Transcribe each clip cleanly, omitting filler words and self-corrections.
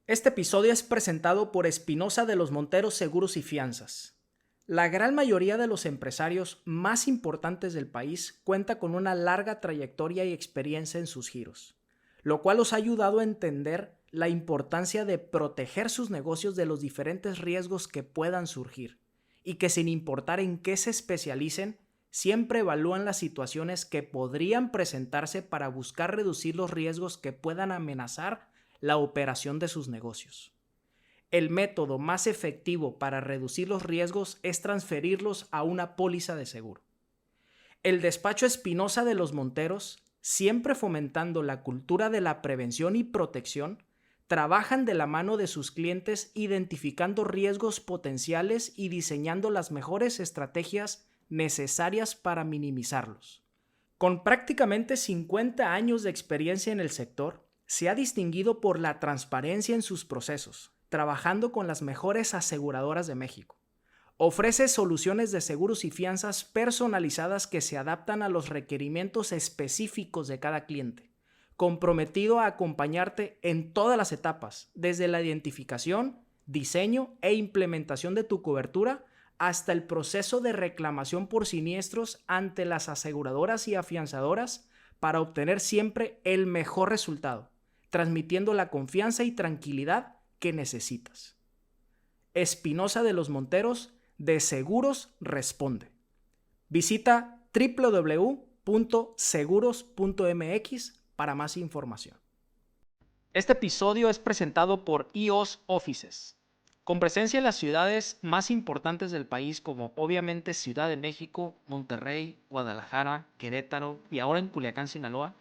Este episodio es presentado por Espinosa de los Monteros Seguros y Fianzas. La gran mayoría de los empresarios más importantes del país cuenta con una larga trayectoria y experiencia en sus giros, lo cual los ha ayudado a entender la importancia de proteger sus negocios de los diferentes riesgos que puedan surgir y que, sin importar en qué se especialicen, siempre evalúan las situaciones que podrían presentarse para buscar reducir los riesgos que puedan amenazar la operación de sus negocios. El método más efectivo para reducir los riesgos es transferirlos a una póliza de seguro. El despacho Espinosa de los Monteros, siempre fomentando la cultura de la prevención y protección, trabajan de la mano de sus clientes identificando riesgos potenciales y diseñando las mejores estrategias necesarias para minimizarlos. Con prácticamente 50 años de experiencia en el sector, se ha distinguido por la transparencia en sus procesos, trabajando con las mejores aseguradoras de México. Ofrece soluciones de seguros y fianzas personalizadas que se adaptan a los requerimientos específicos de cada cliente, comprometido a acompañarte en todas las etapas, desde la identificación, diseño e implementación de tu cobertura hasta el proceso de reclamación por siniestros ante las aseguradoras y afianzadoras para obtener siempre el mejor resultado, transmitiendo la confianza y tranquilidad que necesitas. Espinosa de los Monteros, de Seguros responde. Visita www.seguros.mx para más información. Este episodio es presentado por EOS Offices, con presencia en las ciudades más importantes del país como obviamente Ciudad de México, Monterrey, Guadalajara, Querétaro y ahora en Culiacán, Sinaloa.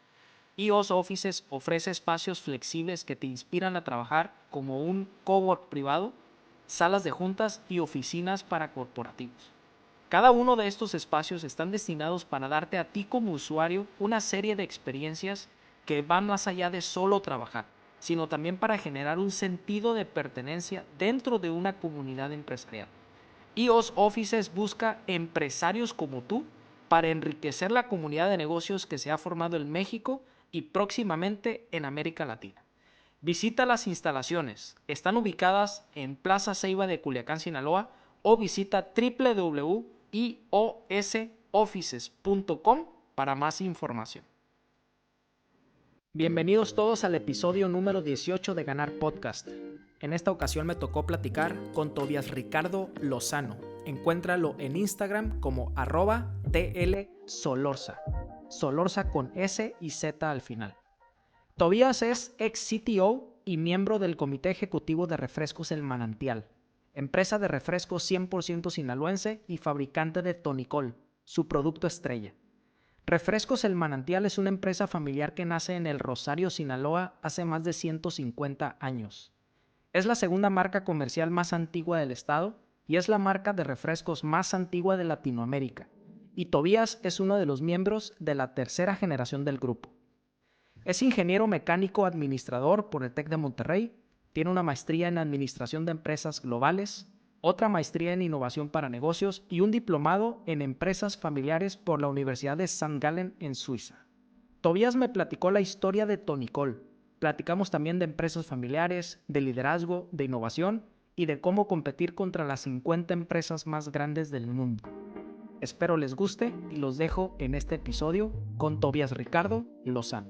EOS Offices ofrece espacios flexibles que te inspiran a trabajar como un cowork privado, salas de juntas y oficinas para corporativos. Cada uno de estos espacios están destinados para darte a ti como usuario una serie de experiencias que van más allá de solo trabajar, sino también para generar un sentido de pertenencia dentro de una comunidad empresarial. EOS Offices busca empresarios como tú para enriquecer la comunidad de negocios que se ha formado en México y próximamente en América Latina. Visita las instalaciones, están ubicadas en Plaza Ceiba de Culiacán, Sinaloa, o visita www.iosoffices.com para más información. Bienvenidos todos al episodio número 18 de Ganar Podcast. En esta ocasión me tocó platicar con Tobías Ricardo Lozano. Encuéntralo en Instagram como @tlsolorza. Solorza con S y Z al final. Tobías es ex CTO y miembro del Comité Ejecutivo de Refrescos El Manantial, empresa de refrescos 100% sinaloense y fabricante de Tonicol, su producto estrella. Refrescos El Manantial es una empresa familiar que nace en El Rosario, Sinaloa, hace más de 150 años. Es la segunda marca comercial más antigua del estado y es la marca de refrescos más antigua de Latinoamérica. Y Tobías es uno de los miembros de la tercera generación del grupo. Es ingeniero mecánico administrador por el TEC de Monterrey, tiene una maestría en Administración de Empresas Globales, otra maestría en Innovación para Negocios y un diplomado en Empresas Familiares por la Universidad de St. Gallen en Suiza. Tobías me platicó la historia de Tonicol. Platicamos también de empresas familiares, de liderazgo, de innovación y de cómo competir contra las 50 empresas más grandes del mundo. Espero les guste y los dejo en este episodio con Tobías Ricardo Lozano.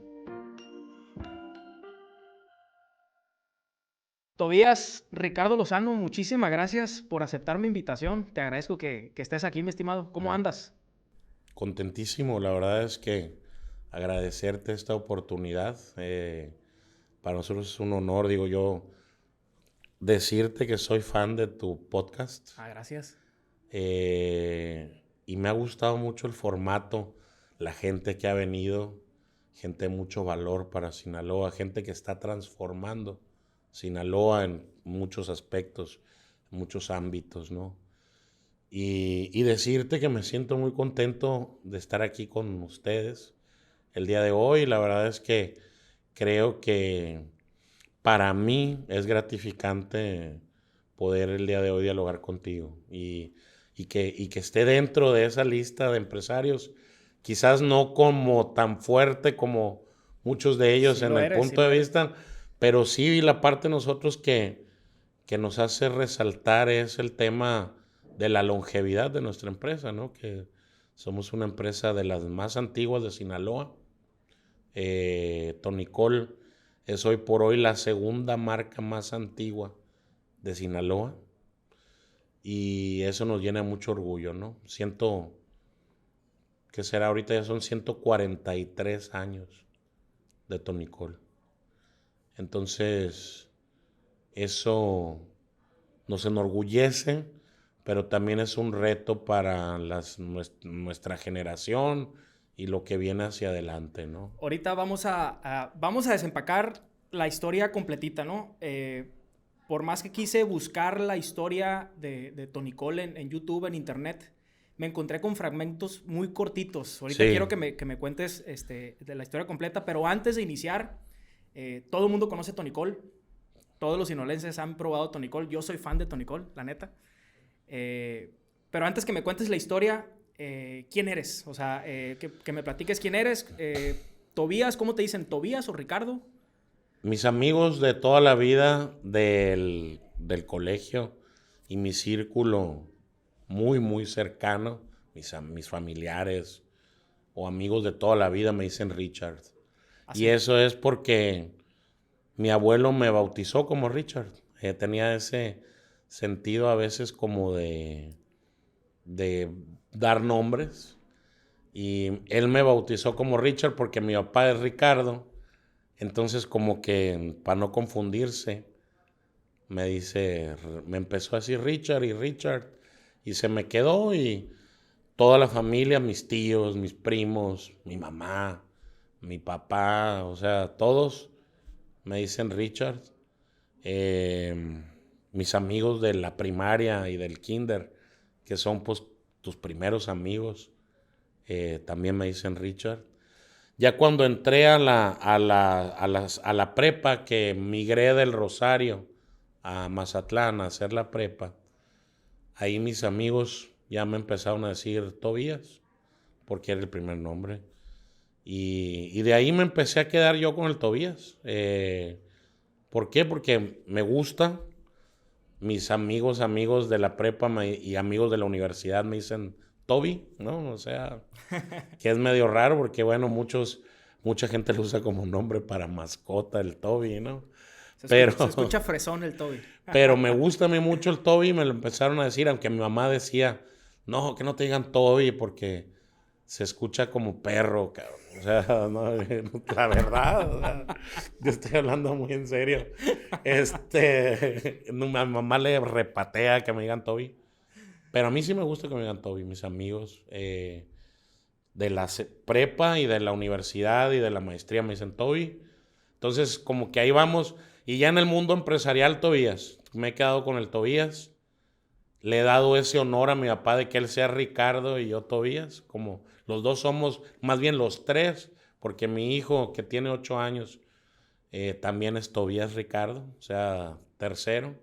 Tobías Ricardo Lozano, muchísimas gracias por aceptar mi invitación. Te agradezco que estés aquí, mi estimado. ¿Cómo andas? Contentísimo, la verdad es que agradecerte esta oportunidad. Para nosotros es un honor, digo yo, decirte que soy fan de tu podcast. Gracias. Y me ha gustado mucho el formato, la gente que ha venido, gente de mucho valor para Sinaloa, gente que está transformando Sinaloa en muchos aspectos, en muchos ámbitos, ¿no? Y decirte que me siento muy contento de estar aquí con ustedes el día de hoy. La verdad es que creo que para mí es gratificante poder el día de hoy dialogar contigo y que esté dentro de esa lista de empresarios, quizás no como tan fuerte como muchos de ellos Sí en lo el eres, sí punto lo de eres. vista, Pero sí, la parte de nosotros que nos hace resaltar es el tema de la longevidad de nuestra empresa, ¿no? Que somos una empresa de las más antiguas de Sinaloa. Tonicol es hoy por hoy la segunda marca más antigua de Sinaloa y eso nos llena de mucho orgullo, ¿no? Que será ahorita ya son 143 años de Tonicol. Entonces, eso nos enorgullece, pero también es un reto para nuestra generación y lo que viene hacia adelante, ¿no? Ahorita vamos a desempacar la historia completita, ¿no? Por más que quise buscar la historia de Tonicol en YouTube, en internet, me encontré con fragmentos muy cortitos. Ahorita Sí. quiero que me cuentes de la historia completa, pero antes de iniciar, todo el mundo conoce Tonicol. Todos los sinolenses han probado Tonicol. Yo soy fan de Tonicol, la neta. Pero antes que me cuentes la historia, ¿quién eres? O sea, que me platiques quién eres. Tobías, ¿cómo te dicen? ¿Tobías o Ricardo? Mis amigos de toda la vida del colegio y mi círculo muy, muy cercano, mis familiares o amigos de toda la vida me dicen Richard. Así. Y eso es porque mi abuelo me bautizó como Richard. Tenía ese sentido a veces como de dar nombres. Y él me bautizó como Richard porque mi papá es Ricardo. Entonces como que para no confundirse, me empezó a decir Richard y Richard. Y se me quedó y toda la familia, mis tíos, mis primos, mi mamá, mi papá, o sea, todos me dicen Richard. Mis amigos de la primaria y del kinder, que son pues tus primeros amigos, también me dicen Richard. Ya cuando entré a la prepa, que migré del Rosario a Mazatlán a hacer la prepa, ahí mis amigos ya me empezaron a decir Tobías, porque era el primer nombre. Y de ahí me empecé a quedar yo con el Tobías. ¿Por qué? Porque me gusta. Mis amigos de la prepa y amigos de la universidad me dicen Toby, ¿no? O sea, que es medio raro porque, bueno, mucha gente lo usa como nombre para mascota, el Toby, ¿no? Se escucha fresón el Toby. Pero me gusta a mí mucho el Toby, me lo empezaron a decir, aunque mi mamá decía, no, que no te digan Toby porque se escucha como perro, cabrón. O sea, no, la verdad, o sea, yo estoy hablando muy en serio. Mi mamá le repatea que me digan Toby. Pero a mí sí me gusta que me digan Toby, mis amigos de la prepa y de la universidad y de la maestría me dicen Toby. Entonces, como que ahí vamos. Y ya en el mundo empresarial, Tobías, me he quedado con el Tobías. Le he dado ese honor a mi papá de que él sea Ricardo y yo Tobías. Como los dos somos, más bien los tres, porque mi hijo que tiene 8 años también es Tobías Ricardo, o sea, tercero.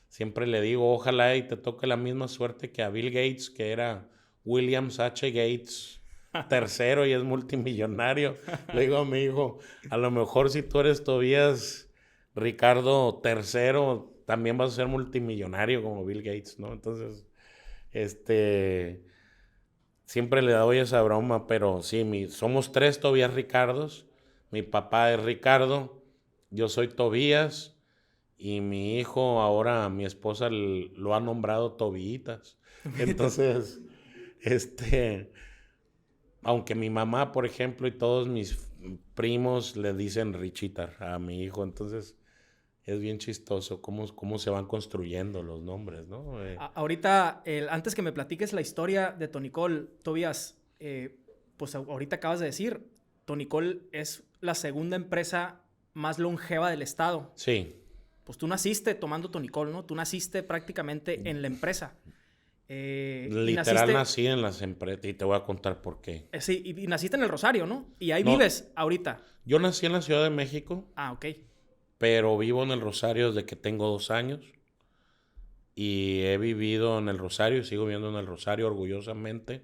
Siempre le digo, ojalá y te toque la misma suerte que a Bill Gates, que era Williams H. Gates tercero y es multimillonario. Le digo a mi hijo, a lo mejor si tú eres Tobías Ricardo tercero, también vas a ser multimillonario como Bill Gates, ¿no? Entonces, siempre le doy esa broma, pero sí, somos 3 Tobías Ricardos. Mi papá es Ricardo, yo soy Tobías y mi hijo, ahora mi esposa lo ha nombrado Tobiitas. Entonces, aunque mi mamá, por ejemplo, y todos mis primos le dicen Richitar a mi hijo, entonces es bien chistoso cómo se van construyendo los nombres, ¿no? Ahorita, antes que me platiques la historia de Tonicol, Tobías, pues ahorita acabas de decir, Tonicol es la segunda empresa más longeva del estado. Sí. Pues tú naciste tomando Tonicol, ¿no? Tú naciste prácticamente en la empresa. Literal nací en las empresas y te voy a contar por qué. Sí, y naciste en el Rosario, ¿no? Y ahí No, vives ahorita. Yo nací en la Ciudad de México. Ah, ok. Pero vivo en el Rosario desde que tengo 2 años. Y he vivido en el Rosario, sigo viviendo en el Rosario orgullosamente.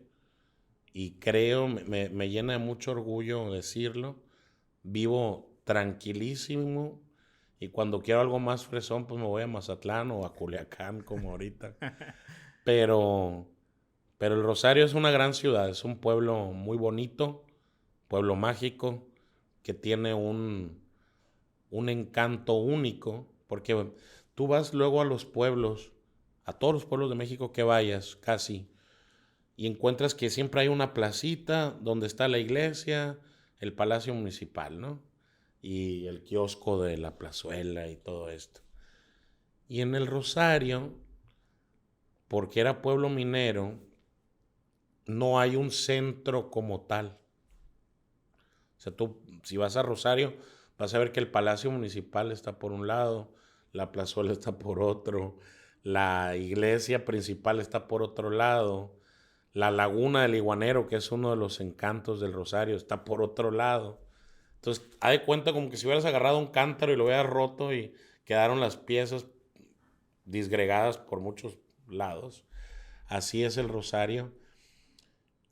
Y creo, me llena de mucho orgullo decirlo. Vivo tranquilísimo Y cuando quiero algo más fresón, pues me voy a Mazatlán o a Culiacán, como ahorita. Pero, pero el Rosario es una gran ciudad, es un pueblo muy bonito, pueblo mágico, que tiene un encanto único, porque tú vas luego a los pueblos, a todos los pueblos de México que vayas, casi, y encuentras que siempre hay una placita donde está la iglesia, el palacio municipal, ¿no? Y el kiosco de la plazuela y todo esto. Y en el Rosario, porque era pueblo minero, no hay un centro como tal. O sea, tú, si vas a Rosario, vas a ver que el Palacio Municipal está por un lado, la plazuela está por otro, la iglesia principal está por otro lado, la laguna del Iguanero, que es uno de los encantos del Rosario, está por otro lado. Entonces, haz de cuenta como que si hubieras agarrado un cántaro y lo hubieras roto y quedaron las piezas disgregadas por muchos lados. Así es el Rosario.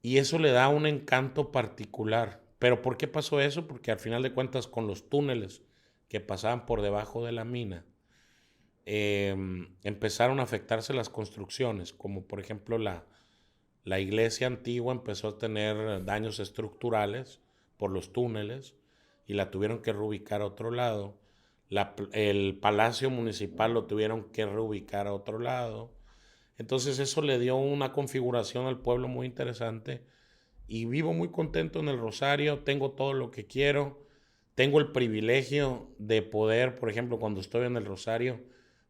Y eso le da un encanto particular. ¿Pero por qué pasó eso? Porque al final de cuentas con los túneles que pasaban por debajo de la mina, empezaron a afectarse las construcciones, como por ejemplo la iglesia antigua empezó a tener daños estructurales por los túneles y la tuvieron que reubicar a otro lado. El palacio municipal lo tuvieron que reubicar a otro lado. Entonces eso le dio una configuración al pueblo muy interesante y vivo muy contento en el Rosario, tengo todo lo que quiero, tengo el privilegio de poder, por ejemplo, cuando estoy en el Rosario,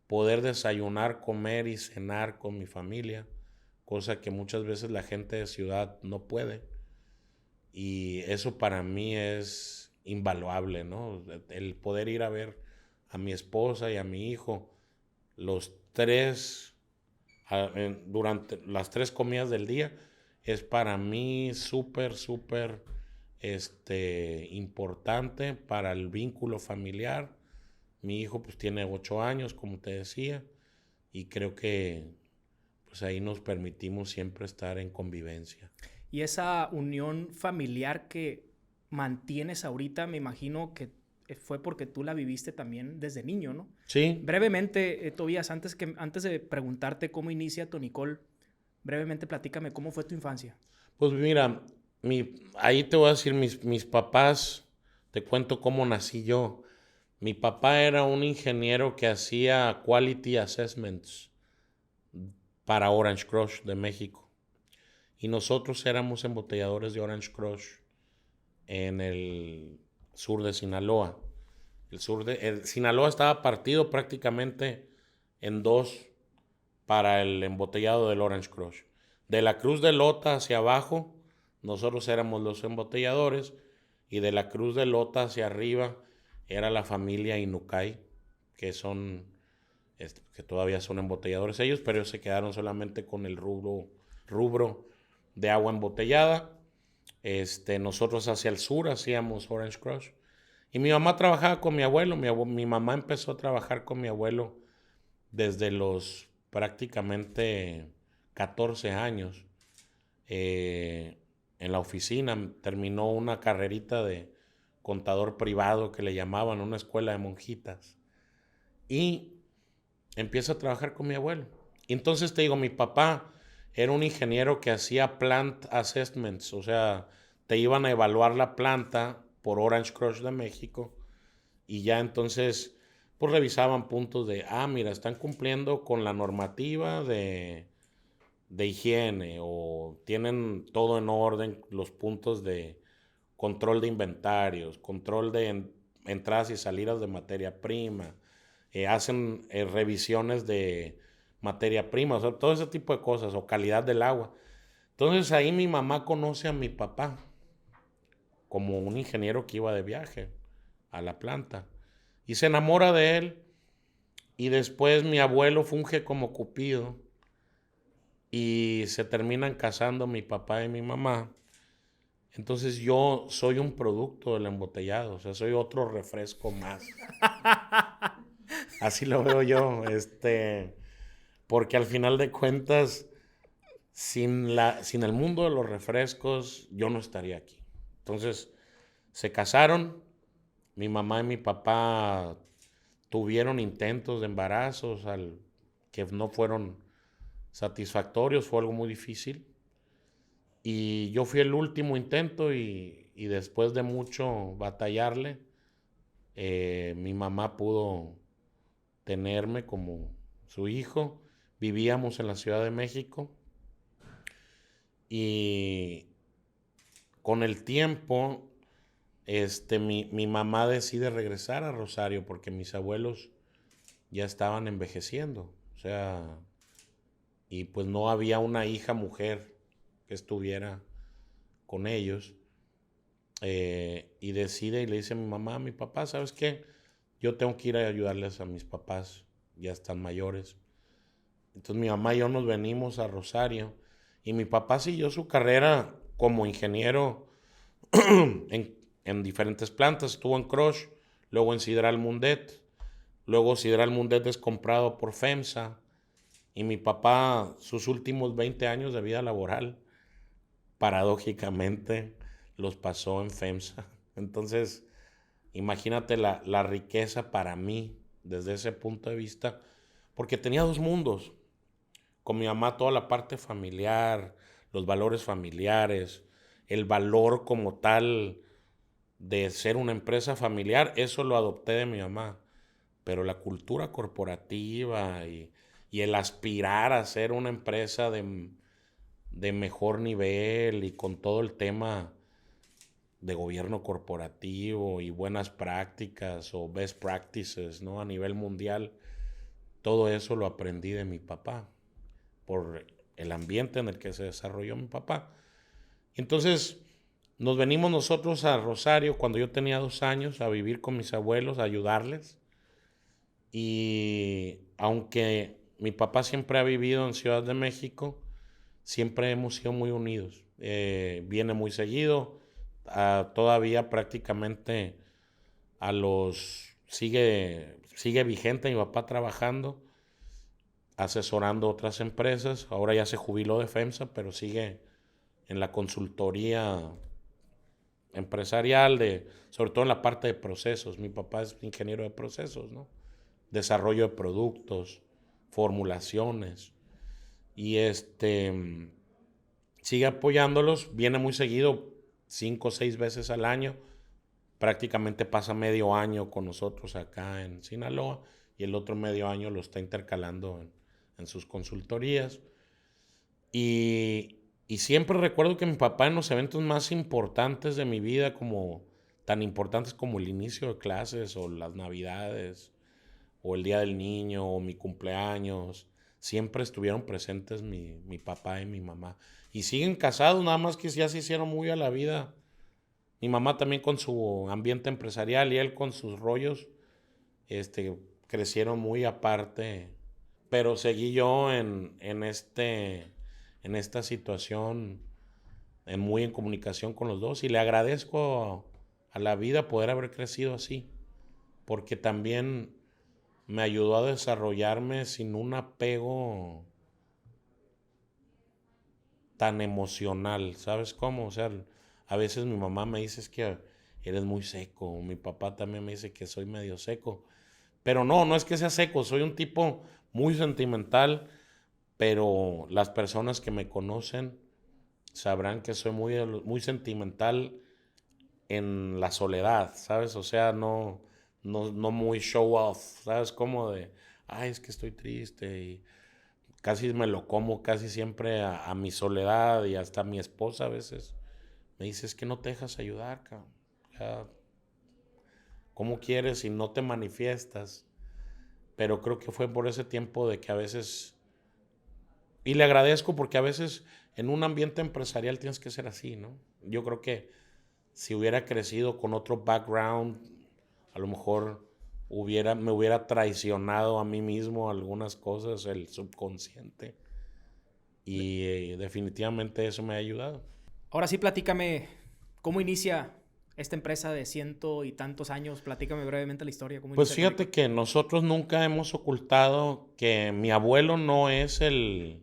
poder desayunar, comer y cenar con mi familia, cosa que muchas veces la gente de ciudad no puede. Y eso para mí es invaluable, ¿no? El poder ir a ver a mi esposa y a mi hijo, los tres durante las 3 comidas del día es para mí súper, súper importante para el vínculo familiar. Mi hijo pues tiene 8 años, como te decía, y creo que pues ahí nos permitimos siempre estar en convivencia. Y esa unión familiar que mantienes ahorita, me imagino que fue porque tú la viviste también desde niño, ¿no? Sí. Brevemente, Tobías, antes de preguntarte cómo inicia tu Nicole, brevemente platícame cómo fue tu infancia. Pues mira, ahí te voy a decir mis papás, te cuento cómo nací yo. Mi papá era un ingeniero que hacía quality assessments para Orange Crush de México. Y nosotros éramos embotelladores de Orange Crush en el sur de Sinaloa. Sinaloa estaba partido prácticamente en dos para el embotellado del Orange Crush. De la Cruz de Lota hacia abajo, nosotros éramos los embotelladores, y de la Cruz de Lota hacia arriba era la familia Inukai, que que todavía son embotelladores ellos, pero ellos se quedaron solamente con el rubro de agua embotellada. Nosotros hacia el sur hacíamos Orange Crush. Y mi mamá trabajaba con mi abuelo. Mi mamá empezó a trabajar con mi abuelo desde los prácticamente 14 años. En la oficina terminó una carrerita de contador privado que le llamaban, una escuela de monjitas. Y empieza a trabajar con mi abuelo. Y entonces te digo, mi papá era un ingeniero que hacía plant assessments, o sea, te iban a evaluar la planta por Orange Crush de México y ya entonces pues revisaban puntos de, mira, están cumpliendo con la normativa de higiene o tienen todo en orden, los puntos de control de inventarios, control de entradas y salidas de materia prima, hacen revisiones de materia prima, o sea, todo ese tipo de cosas, o calidad del agua. Entonces ahí mi mamá conoce a mi papá como un ingeniero que iba de viaje a la planta y se enamora de él, y después mi abuelo funge como cupido y se terminan casando mi papá y mi mamá. Entonces yo soy un producto del embotellado, o sea, soy otro refresco más. Así lo veo yo, porque al final de cuentas, sin el mundo de los refrescos, yo no estaría aquí. Entonces, se casaron, mi mamá y mi papá tuvieron intentos de embarazos que no fueron satisfactorios, fue algo muy difícil. Y yo fui el último intento y después de mucho batallarle, mi mamá pudo tenerme como su hijo. Vivíamos en la Ciudad de México y con el tiempo mi mamá decide regresar a Rosario porque mis abuelos ya estaban envejeciendo. O sea, y pues no había una hija mujer que estuviera con ellos. Y decide y le dice a mi mamá, a mi papá, ¿sabes qué? Yo tengo que ir a ayudarles a mis papás, ya están mayores. Entonces mi mamá y yo nos venimos a Rosario y mi papá siguió su carrera como ingeniero en diferentes plantas. Estuvo en Crush, luego en Sidral Mundet. Luego Sidral Mundet es comprado por FEMSA. Y mi papá, sus últimos 20 años de vida laboral, paradójicamente, los pasó en FEMSA. Entonces, imagínate la riqueza para mí desde ese punto de vista, porque tenía dos mundos. Con mi mamá toda la parte familiar, los valores familiares, el valor como tal de ser una empresa familiar, eso lo adopté de mi mamá. Pero la cultura corporativa y el aspirar a ser una empresa de mejor nivel y con todo el tema de gobierno corporativo y buenas prácticas o best practices, ¿no? A nivel mundial, todo eso lo aprendí de mi papá, por el ambiente en el que se desarrolló mi papá. Entonces, nos venimos nosotros a Rosario cuando yo tenía 2 años a vivir con mis abuelos, a ayudarles. Y aunque mi papá siempre ha vivido en Ciudad de México, siempre hemos sido muy unidos. Viene muy seguido, todavía prácticamente sigue vigente mi papá trabajando, asesorando otras empresas. Ahora ya se jubiló de FEMSA, pero sigue en la consultoría empresarial, sobre todo en la parte de procesos. Mi papá es ingeniero de procesos, ¿no? Desarrollo de productos, formulaciones. Y sigue apoyándolos, viene muy seguido, 5 o 6 veces al año. Prácticamente pasa medio año con nosotros acá en Sinaloa y el otro medio año lo está intercalando en sus consultorías. Y siempre recuerdo que mi papá en los eventos más importantes de mi vida, tan importantes como el inicio de clases o las navidades o el día del niño o mi cumpleaños, siempre estuvieron presentes mi papá y mi mamá. Y siguen casados, nada más que ya se hicieron muy a la vida. Mi mamá también con su ambiente empresarial y él con sus rollos, crecieron muy aparte. Pero seguí yo en esta situación, muy en comunicación con los dos. Y le agradezco a la vida poder haber crecido así, porque también me ayudó a desarrollarme sin un apego tan emocional, ¿sabes cómo? O sea, a veces mi mamá me dice es que eres muy seco, mi papá también me dice que soy medio seco, pero no es que sea seco, soy un tipo muy sentimental, pero las personas que me conocen sabrán que soy muy sentimental en la soledad, ¿sabes? O sea, no muy show off, ¿sabes? Como ay, es que estoy triste y casi me lo como casi siempre a mi soledad y hasta mi esposa a veces me dice, es que no te dejas ayudar, cabrón. Ya, ¿cómo quieres si no te manifiestas? Pero creo que fue por ese tiempo de que a veces, y le agradezco porque a veces en un ambiente empresarial tienes que ser así, ¿no? Yo creo que si hubiera crecido con otro background, a lo mejor me hubiera traicionado a mí mismo algunas cosas, el subconsciente. Y definitivamente eso me ha ayudado. Ahora sí, platícame cómo inicia esta empresa de 100 y tantos años. Platícame brevemente la historia. ¿Cómo Pues inicia fíjate Tonicol? que nosotros nunca hemos ocultado que mi abuelo no es el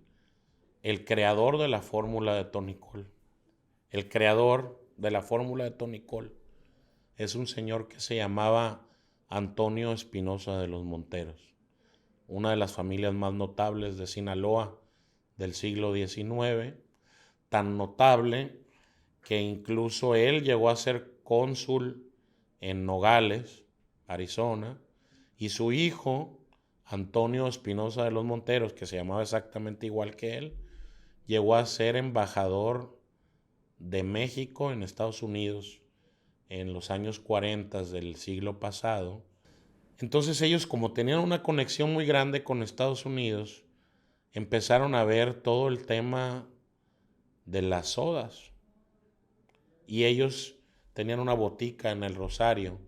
creador de la fórmula de Tonicol. El creador de la fórmula de Tonicol es un señor que se llamaba Antonio Espinosa de los Monteros, una de las familias más notables de Sinaloa del siglo XIX, tan notable que incluso él llegó a ser cónsul en Nogales, Arizona, y su hijo, Antonio Espinosa de los Monteros, que se llamaba exactamente igual que él, llegó a ser embajador de México en Estados Unidos en los años 40 del siglo pasado. Entonces ellos, como tenían una conexión muy grande con Estados Unidos, empezaron a ver todo el tema de las sodas. Y ellos tenían una botica en el Rosario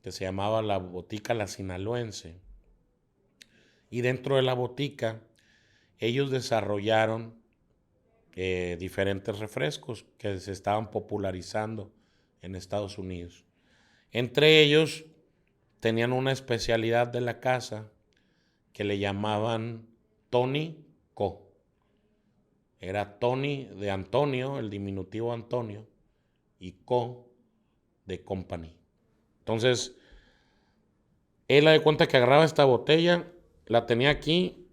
que se llamaba la Botica La Sinaloense. Y dentro de la botica ellos desarrollaron diferentes refrescos que se estaban popularizando en Estados Unidos. Entre ellos tenían una especialidad de la casa que le llamaban Tony Co. Era Tony de Antonio, el diminutivo Antonio, y Co de Company. Entonces, él da de cuenta que agarraba esta botella, la tenía aquí,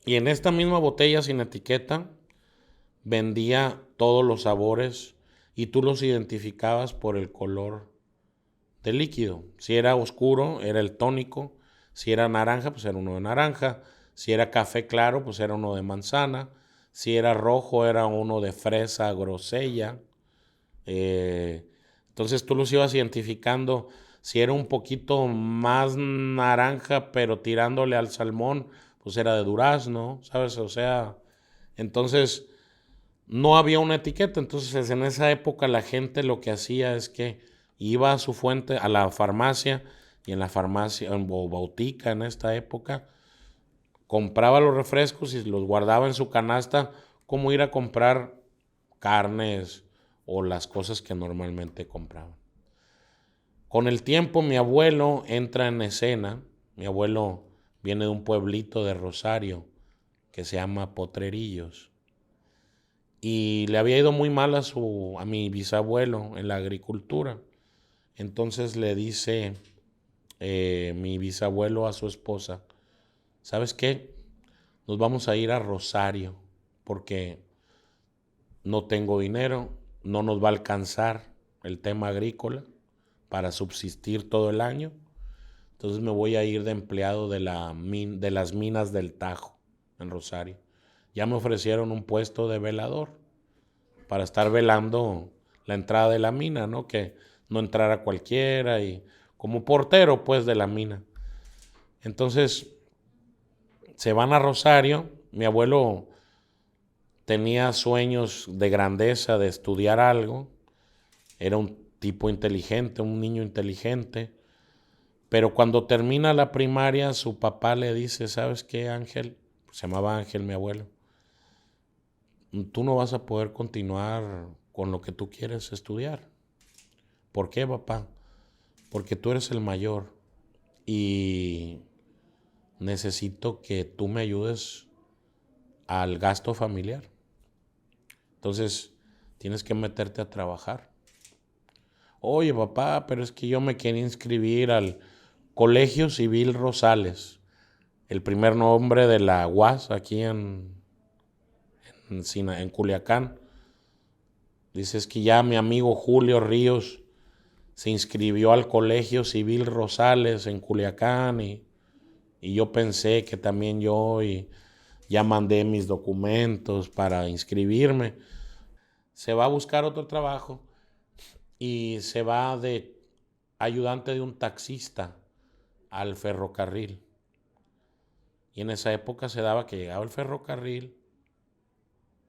y en esta misma botella sin etiqueta vendía todos los sabores y tú los identificabas por el color del líquido. Si era oscuro, era el tónico. Si era naranja, pues era uno de naranja. Si era café claro, pues era uno de manzana. Si era rojo, era uno de fresa grosella. Entonces tú los ibas identificando. Si era un poquito más naranja, pero tirándole al salmón, pues era de durazno, ¿sabes? O sea, entonces no había una etiqueta. Entonces en esa época la gente lo que hacía es que iba a su fuente, a la farmacia, y en la farmacia, o botica en esta época, compraba los refrescos y los guardaba en su canasta, como ir a comprar carnes o las cosas que normalmente compraban. Con el tiempo mi abuelo entra en escena. Mi abuelo viene de un pueblito de Rosario que se llama Potrerillos. Y le había ido muy mal a mi bisabuelo en la agricultura. Entonces le dice mi bisabuelo a su esposa: ¿sabes qué? Nos vamos a ir a Rosario porque no tengo dinero, no nos va a alcanzar el tema agrícola para subsistir todo el año. Entonces me voy a ir de empleado de las minas del Tajo en Rosario. Ya me ofrecieron un puesto de velador para estar velando la entrada de la mina, ¿no? Que no entrara cualquiera, y como portero, pues, de la mina. Entonces se van a Rosario. Mi abuelo tenía sueños de grandeza, de estudiar algo. Era un tipo inteligente, un niño inteligente. Pero cuando termina la primaria, su papá le dice: ¿sabes qué, Ángel? Se llamaba Ángel mi abuelo. Tú no vas a poder continuar con lo que tú quieres estudiar. ¿Por qué, papá? Porque tú eres el mayor y necesito que tú me ayudes al gasto familiar. Entonces, tienes que meterte a trabajar. Oye, papá, pero es que yo me quería inscribir al Colegio Civil Rosales, el primer nombre de la UAS aquí en Culiacán. Dices que ya mi amigo Julio Ríos se inscribió al Colegio Civil Rosales en Culiacán, y yo pensé que también yo, y ya mandé mis documentos para inscribirme. Se va a buscar otro trabajo y se va de ayudante de un taxista al ferrocarril. Y en esa época se daba que llegaba el ferrocarril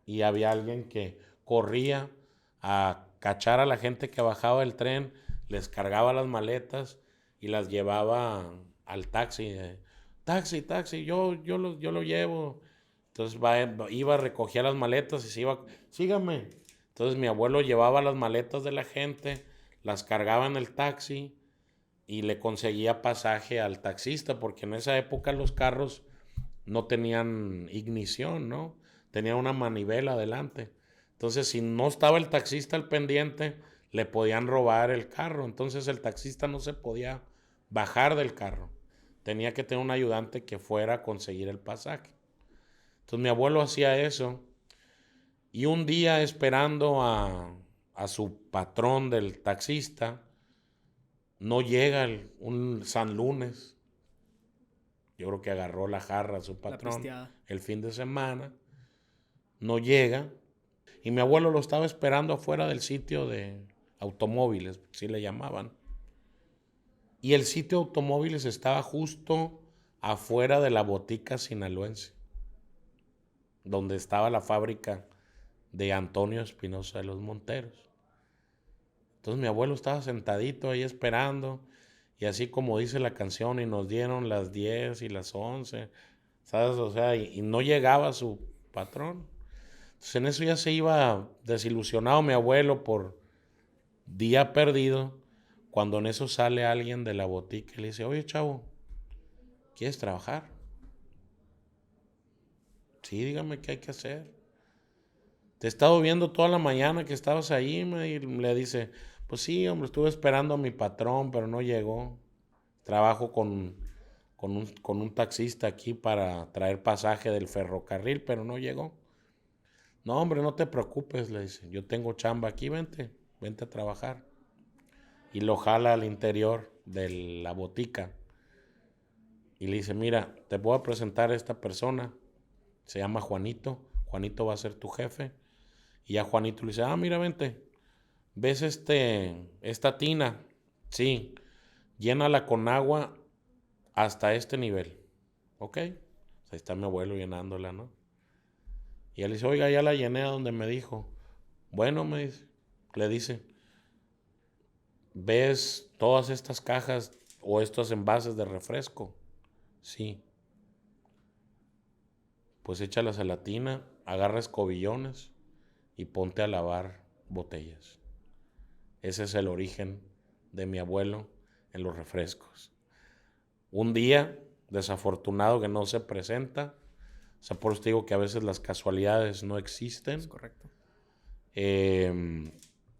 y había alguien que corría a cachar a la gente que bajaba del tren, les cargaba las maletas y las llevaba al taxi. Taxi, yo lo llevo. Entonces iba, recogía las maletas y se iba: sígame. Entonces mi abuelo llevaba las maletas de la gente, las cargaba en el taxi y le conseguía pasaje al taxista, porque en esa época los carros no tenían ignición, ¿no? Tenían una manivela adelante. Entonces, si no estaba el taxista al pendiente, le podían robar el carro. Entonces el taxista no se podía bajar del carro. Tenía que tener un ayudante que fuera a conseguir el pasaje. Entonces mi abuelo hacía eso y un día esperando a su patrón del taxista, no llega un San Lunes. Yo creo que agarró la jarra a su patrón el fin de semana. No llega. Y mi abuelo lo estaba esperando afuera del sitio de automóviles, así le llamaban. Y el sitio de automóviles estaba justo afuera de la botica sinaloense, donde estaba la fábrica de Antonio Espinosa de los Monteros. Entonces mi abuelo estaba sentadito ahí esperando, y así como dice la canción, y nos dieron las 10 y las 11, ¿sabes? O sea, y no llegaba su patrón. Entonces en eso ya se iba desilusionado mi abuelo por día perdido, cuando en eso sale alguien de la botica y le dice, oye chavo, ¿quieres trabajar? Sí, dígame qué hay que hacer. Te he estado viendo toda la mañana que estabas ahí, y le dice, pues sí, hombre, estuve esperando a mi patrón, pero no llegó. Trabajo con un taxista aquí para traer pasaje del ferrocarril, pero no llegó. No, hombre, no te preocupes, le dice, yo tengo chamba aquí, vente a trabajar. Y lo jala al interior de la botica y le dice, mira, te voy a presentar a esta persona, se llama Juanito, Juanito va a ser tu jefe. Y ya Juanito le dice, mira, vente, ¿ves esta tina? Sí, llénala con agua hasta este nivel, ¿ok? Ahí está mi abuelo llenándola, ¿no? Y él dice, oiga, ya la llené a donde me dijo. Bueno, le dice, ¿ves todas estas cajas o estos envases de refresco? Sí. Pues échalas a la tina, agarra escobillones y ponte a lavar botellas. Ese es el origen de mi abuelo en los refrescos. Un día desafortunado que no se presenta, o sea, por eso te digo que a veces las casualidades no existen. Es correcto.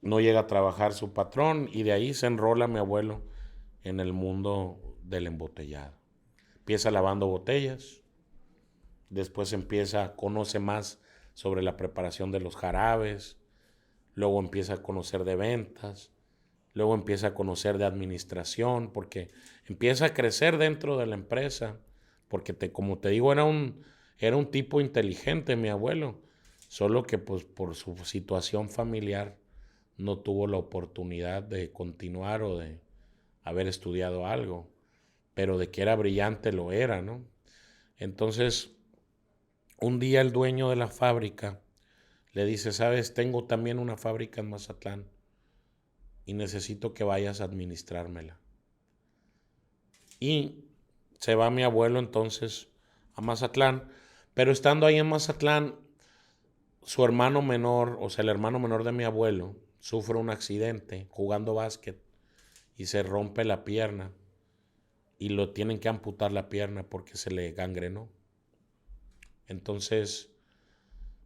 No llega a trabajar su patrón y de ahí se enrola mi abuelo en el mundo del embotellado. Empieza lavando botellas, después conoce más sobre la preparación de los jarabes, luego empieza a conocer de ventas, luego empieza a conocer de administración, porque empieza a crecer dentro de la empresa, porque como te digo, era un tipo inteligente mi abuelo, solo que pues por su situación familiar no tuvo la oportunidad de continuar o de haber estudiado algo, pero de que era brillante lo era, ¿no? Entonces, un día el dueño de la fábrica le dice, sabes, tengo también una fábrica en Mazatlán y necesito que vayas a administrármela. Y se va mi abuelo entonces a Mazatlán, pero estando ahí en Mazatlán, su hermano menor, o sea, el hermano menor de mi abuelo, sufre un accidente jugando básquet y se rompe la pierna y lo tienen que amputar la pierna porque se le gangrenó. Entonces,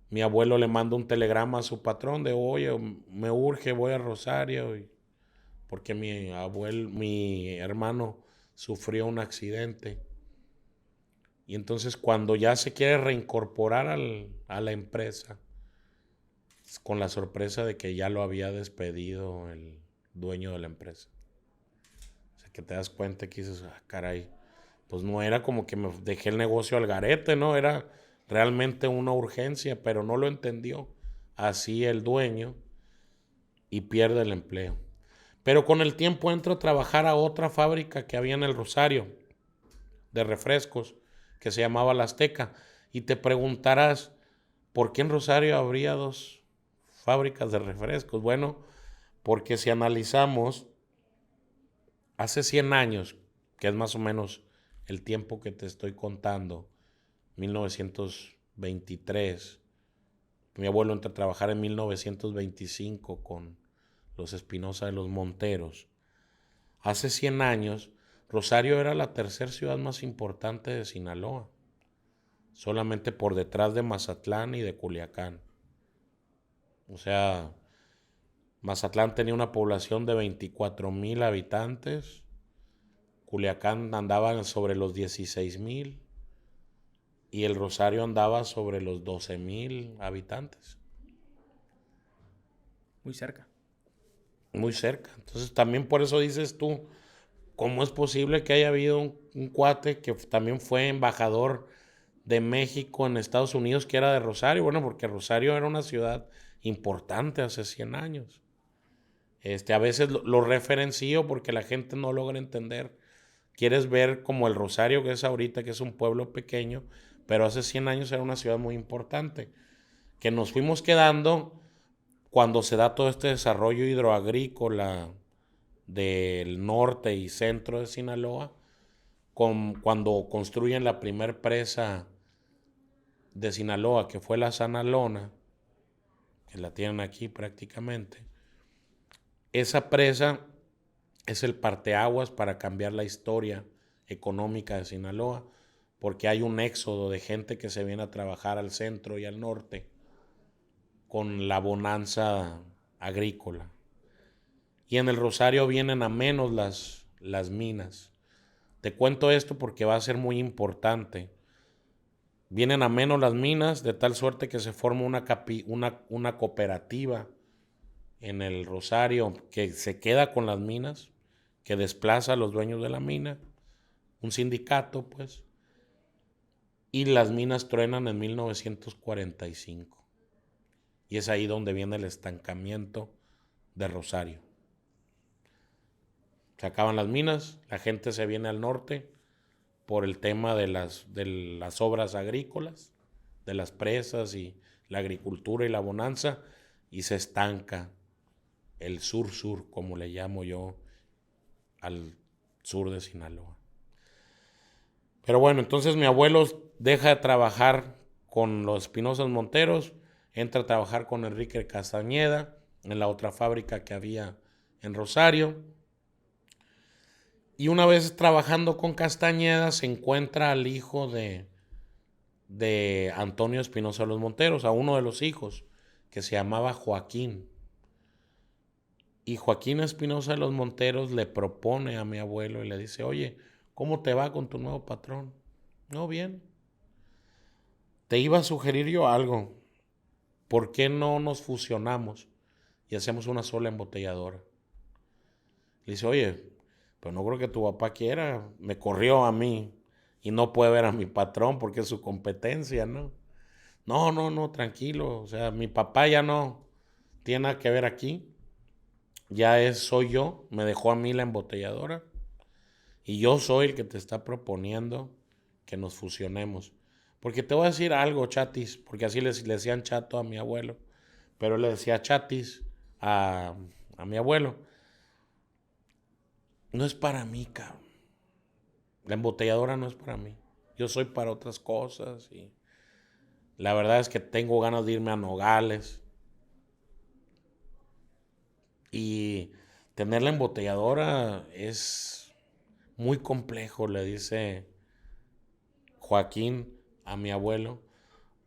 mi abuelo le manda un telegrama a su patrón de, oye, me urge, voy a Rosario, porque mi hermano sufrió un accidente. Y entonces cuando ya se quiere reincorporar a la empresa, con la sorpresa de que ya lo había despedido el dueño de la empresa. O sea, que te das cuenta que dices, caray, pues no era como que me dejé el negocio al garete, ¿no? Era realmente una urgencia, pero no lo entendió así el dueño y pierde el empleo. Pero con el tiempo entro a trabajar a otra fábrica que había en el Rosario de refrescos que se llamaba La Azteca. Y te preguntarás, ¿por qué en Rosario habría dos fábricas de refrescos? Bueno, porque si analizamos, hace 100 años, que es más o menos el tiempo que te estoy contando, 1923, mi abuelo entra a trabajar en 1925 con los Espinosa de los Monteros. Hace 100 años, Rosario era la tercera ciudad más importante de Sinaloa, solamente por detrás de Mazatlán y de Culiacán. O sea, Mazatlán tenía una población de 24,000 habitantes Culiacán andaba sobre los 16,000 y el Rosario andaba sobre los 12,000 habitantes. Muy cerca. Muy cerca. Entonces también por eso dices tú, ¿cómo es posible que haya habido un cuate que también fue embajador de México en Estados Unidos que era de Rosario? Bueno, porque Rosario era una ciudad importante hace 100 años. A veces lo referencio porque la gente no logra entender. Quieres ver como el Rosario que es ahorita, que es un pueblo pequeño, pero hace 100 años era una ciudad muy importante, que nos fuimos quedando cuando se da todo este desarrollo hidroagrícola del norte y centro de Sinaloa, cuando construyen la primer presa de Sinaloa, que fue la Sanalona, que la tienen aquí prácticamente. Esa presa es el parteaguas para cambiar la historia económica de Sinaloa, porque hay un éxodo de gente que se viene a trabajar al centro y al norte con la bonanza agrícola. Y en el Rosario vienen a menos las minas. Te cuento esto porque va a ser muy importante. Vienen a menos las minas de tal suerte que se forma una cooperativa en el Rosario que se queda con las minas, que desplaza a los dueños de la mina, un sindicato pues, y las minas truenan en 1945. Y es ahí donde viene el estancamiento de Rosario. Se acaban las minas, la gente se viene al norte por el tema de las obras agrícolas, de las presas y la agricultura y la bonanza, y se estanca el sur-sur, como le llamo yo, al sur de Sinaloa. Pero bueno, entonces mi abuelo deja de trabajar con los Espinosa Monteros, entra a trabajar con Enrique Castañeda en la otra fábrica que había en Rosario. Y una vez trabajando con Castañeda se encuentra al hijo de Antonio Espinosa de los Monteros, a uno de los hijos, que se llamaba Joaquín. Y Joaquín Espinosa de los Monteros le propone a mi abuelo y le dice, oye, ¿cómo te va con tu nuevo patrón? No, bien. Te iba a sugerir yo algo. ¿Por qué no nos fusionamos y hacemos una sola embotelladora? Le dice, oye, pero no creo que tu papá quiera. Me corrió a mí y no puede ver a mi patrón porque es su competencia, ¿no? No, tranquilo. O sea, mi papá ya no tiene nada que ver aquí. Soy yo. Me dejó a mí la embotelladora. Y yo soy el que te está proponiendo que nos fusionemos. Porque te voy a decir algo, chatis, porque así le decían chato a mi abuelo. Pero le decía chatis a mi abuelo. No es para mí, cabrón. La embotelladora no es para mí. Yo soy para otras cosas. Y la verdad es que tengo ganas de irme a Nogales. Y tener la embotelladora es muy complejo, le dice Joaquín a mi abuelo,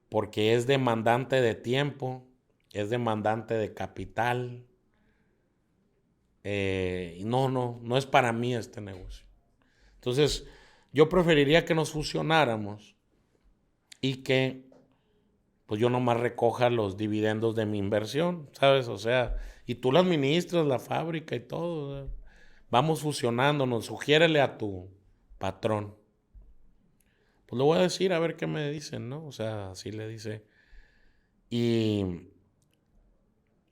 porque es demandante de tiempo, es demandante de capital. Y no es para mí este negocio. Entonces, yo preferiría que nos fusionáramos y que pues yo nomás recoja los dividendos de mi inversión, ¿sabes? O sea, y tú la administras, la fábrica y todo. ¿Sabes? Vamos fusionándonos, sugiérele a tu patrón. Pues lo voy a decir a ver qué me dicen, ¿no? O sea, así le dice. Y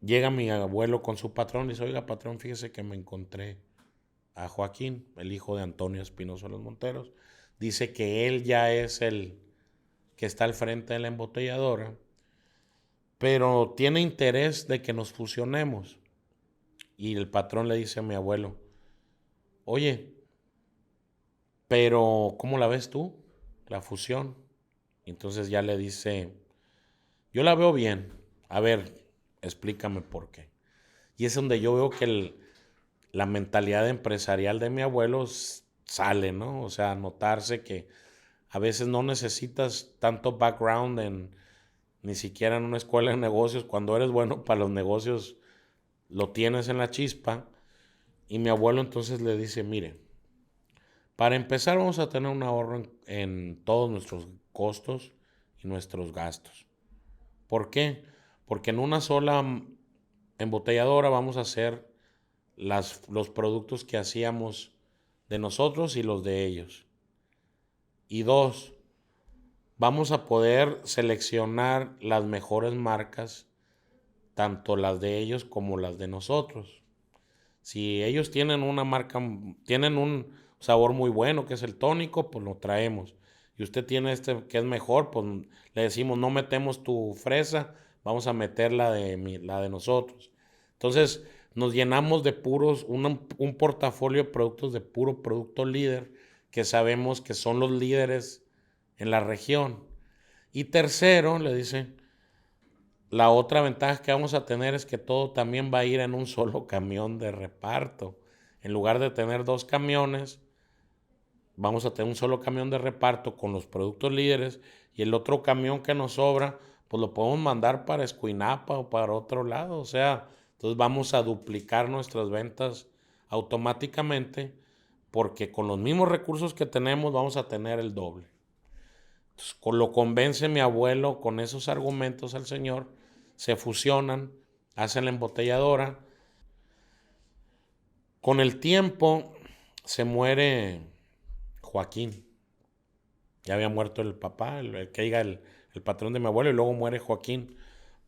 llega mi abuelo con su patrón y dice, oiga, patrón, fíjese que me encontré a Joaquín, el hijo de Antonio Espinosa de los Monteros. Dice que él ya es el que está al frente de la embotelladora, pero tiene interés de que nos fusionemos. Y el patrón le dice a mi abuelo, oye, pero ¿cómo la ves tú? La fusión. Entonces ya le dice, yo la veo bien. A ver, explícame por qué. Y es donde yo veo que la mentalidad empresarial de mi abuelo sale, ¿no? O sea, notarse que a veces no necesitas tanto background ni siquiera en una escuela de negocios. Cuando eres bueno para los negocios, lo tienes en la chispa. Y mi abuelo entonces le dice, mire, Para empezar, vamos a tener un ahorro en todos nuestros costos y nuestros gastos. ¿Por qué? Porque en una sola embotelladora vamos a hacer los productos que hacíamos de nosotros y los de ellos. Y dos, vamos a poder seleccionar las mejores marcas, tanto las de ellos como las de nosotros. Si ellos tienen una marca, tienen un sabor muy bueno, que es el tónico, pues lo traemos. Y usted tiene este que es mejor, pues le decimos, no metemos tu fresa, vamos a meter la de nosotros. Entonces, nos llenamos de puros, un portafolio de productos de puro producto líder, que sabemos que son los líderes en la región. Y tercero, le dice, la otra ventaja que vamos a tener es que todo también va a ir en un solo camión de reparto. En lugar de tener 2 camiones, vamos a tener un solo camión de reparto con los productos líderes, y el otro camión que nos sobra, pues lo podemos mandar para Escuinapa o para otro lado. O sea, entonces vamos a duplicar nuestras ventas automáticamente, porque con los mismos recursos que tenemos vamos a tener el doble. Entonces, lo convence mi abuelo con esos argumentos al señor, se fusionan, hacen la embotelladora. Con el tiempo se muere Joaquín. Ya había muerto el papá, el patrón de mi abuelo, y luego muere Joaquín,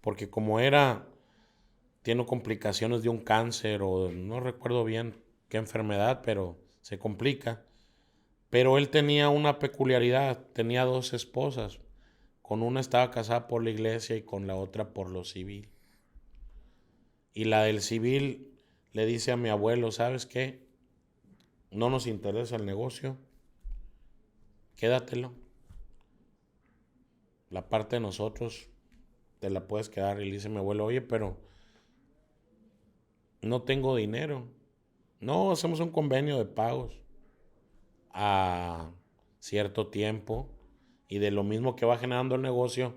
porque como tiene complicaciones de un cáncer o no recuerdo bien qué enfermedad, pero se complica. Pero él tenía una peculiaridad, tenía 2 esposas. Con una estaba casada por la iglesia y con la otra por lo civil. Y la del civil le dice a mi abuelo, ¿sabes qué? No nos interesa el negocio, quédatelo. La parte de nosotros te la puedes quedar. Y le dice mi abuelo, oye, pero no tengo dinero. No, hacemos un convenio de pagos a cierto tiempo, y de lo mismo que va generando el negocio,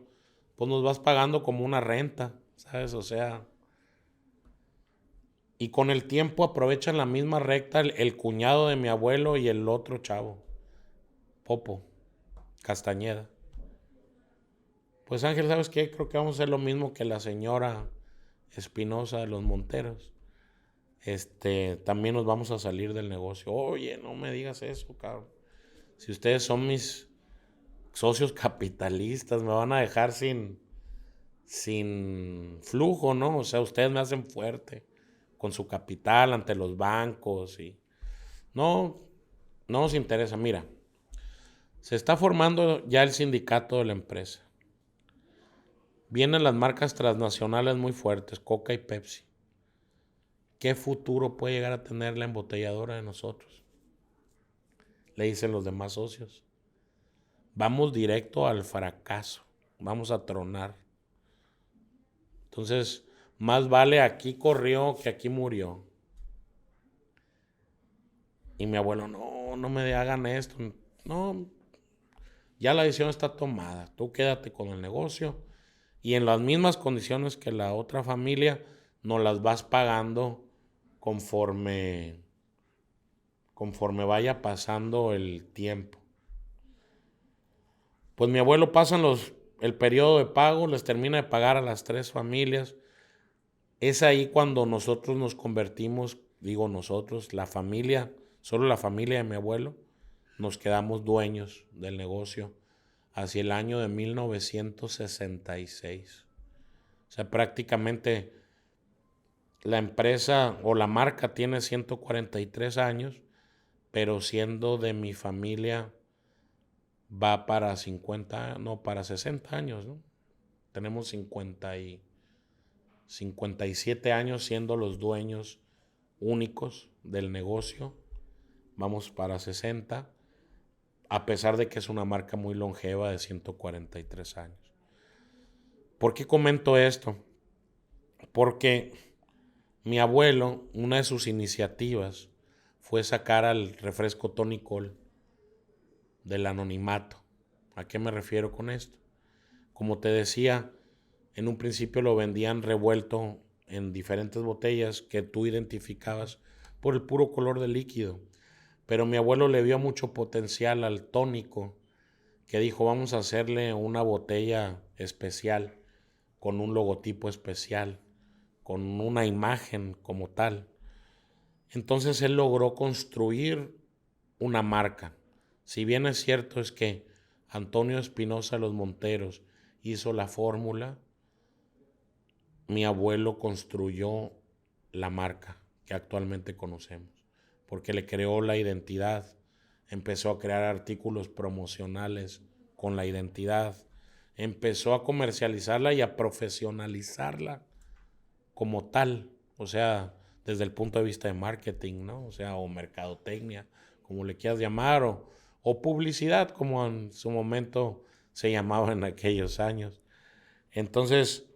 pues nos vas pagando como una renta, ¿sabes? O sea, y con el tiempo aprovechan la misma recta el cuñado de mi abuelo y el otro chavo, Popo Castañeda. Pues Ángel, ¿sabes qué? Creo que vamos a hacer lo mismo que la señora Espinosa de los Monteros. También nos vamos a salir del negocio. Oye, no me digas eso, cabrón. Si ustedes son mis socios capitalistas, me van a dejar sin flujo, ¿no? O sea, ustedes me hacen fuerte con su capital ante los bancos y no, no nos interesa. Mira, se está formando ya el sindicato de la empresa. Vienen las marcas transnacionales muy fuertes, Coca y Pepsi. ¿Qué futuro puede llegar a tener la embotelladora de nosotros? Le dicen los demás socios. Vamos directo al fracaso. Vamos a tronar. Entonces, más vale aquí corrió que aquí murió. Y mi abuelo, no me hagan esto. No, ya la decisión está tomada. Tú quédate con el negocio y en las mismas condiciones que la otra familia, nos las vas pagando conforme vaya pasando el tiempo. Pues mi abuelo pasa el periodo de pago, les termina de pagar a las 3 familias. Es ahí cuando nosotros nos convertimos, digo nosotros, la familia, solo la familia de mi abuelo, nos quedamos dueños del negocio hacia el año de 1966. O sea, prácticamente la empresa o la marca tiene 143 años, pero siendo de mi familia va para 50, no, para 60 años, ¿no? Tenemos 57 años siendo los dueños únicos del negocio. Vamos para 60, a pesar de que es una marca muy longeva de 143 años. ¿Por qué comento esto? Porque mi abuelo, una de sus iniciativas fue sacar al refresco Tonicol del anonimato. ¿A qué me refiero con esto? Como te decía, en un principio lo vendían revuelto en diferentes botellas que tú identificabas por el puro color del líquido. pero mi abuelo le vio mucho potencial al tónico, que dijo, vamos a hacerle una botella especial, con un logotipo especial, con una imagen como tal. Entonces él logró construir una marca. Si bien es cierto es que Antonio Espinosa Los Monteros hizo la fórmula, mi abuelo construyó la marca que actualmente conocemos, porque le creó la identidad, empezó a crear artículos promocionales con la identidad, empezó a comercializarla y a profesionalizarla como tal, o sea, desde el punto de vista de marketing, ¿no? O sea, o mercadotecnia, como le quieras llamar, o publicidad, como en su momento se llamaba en aquellos años. Entonces,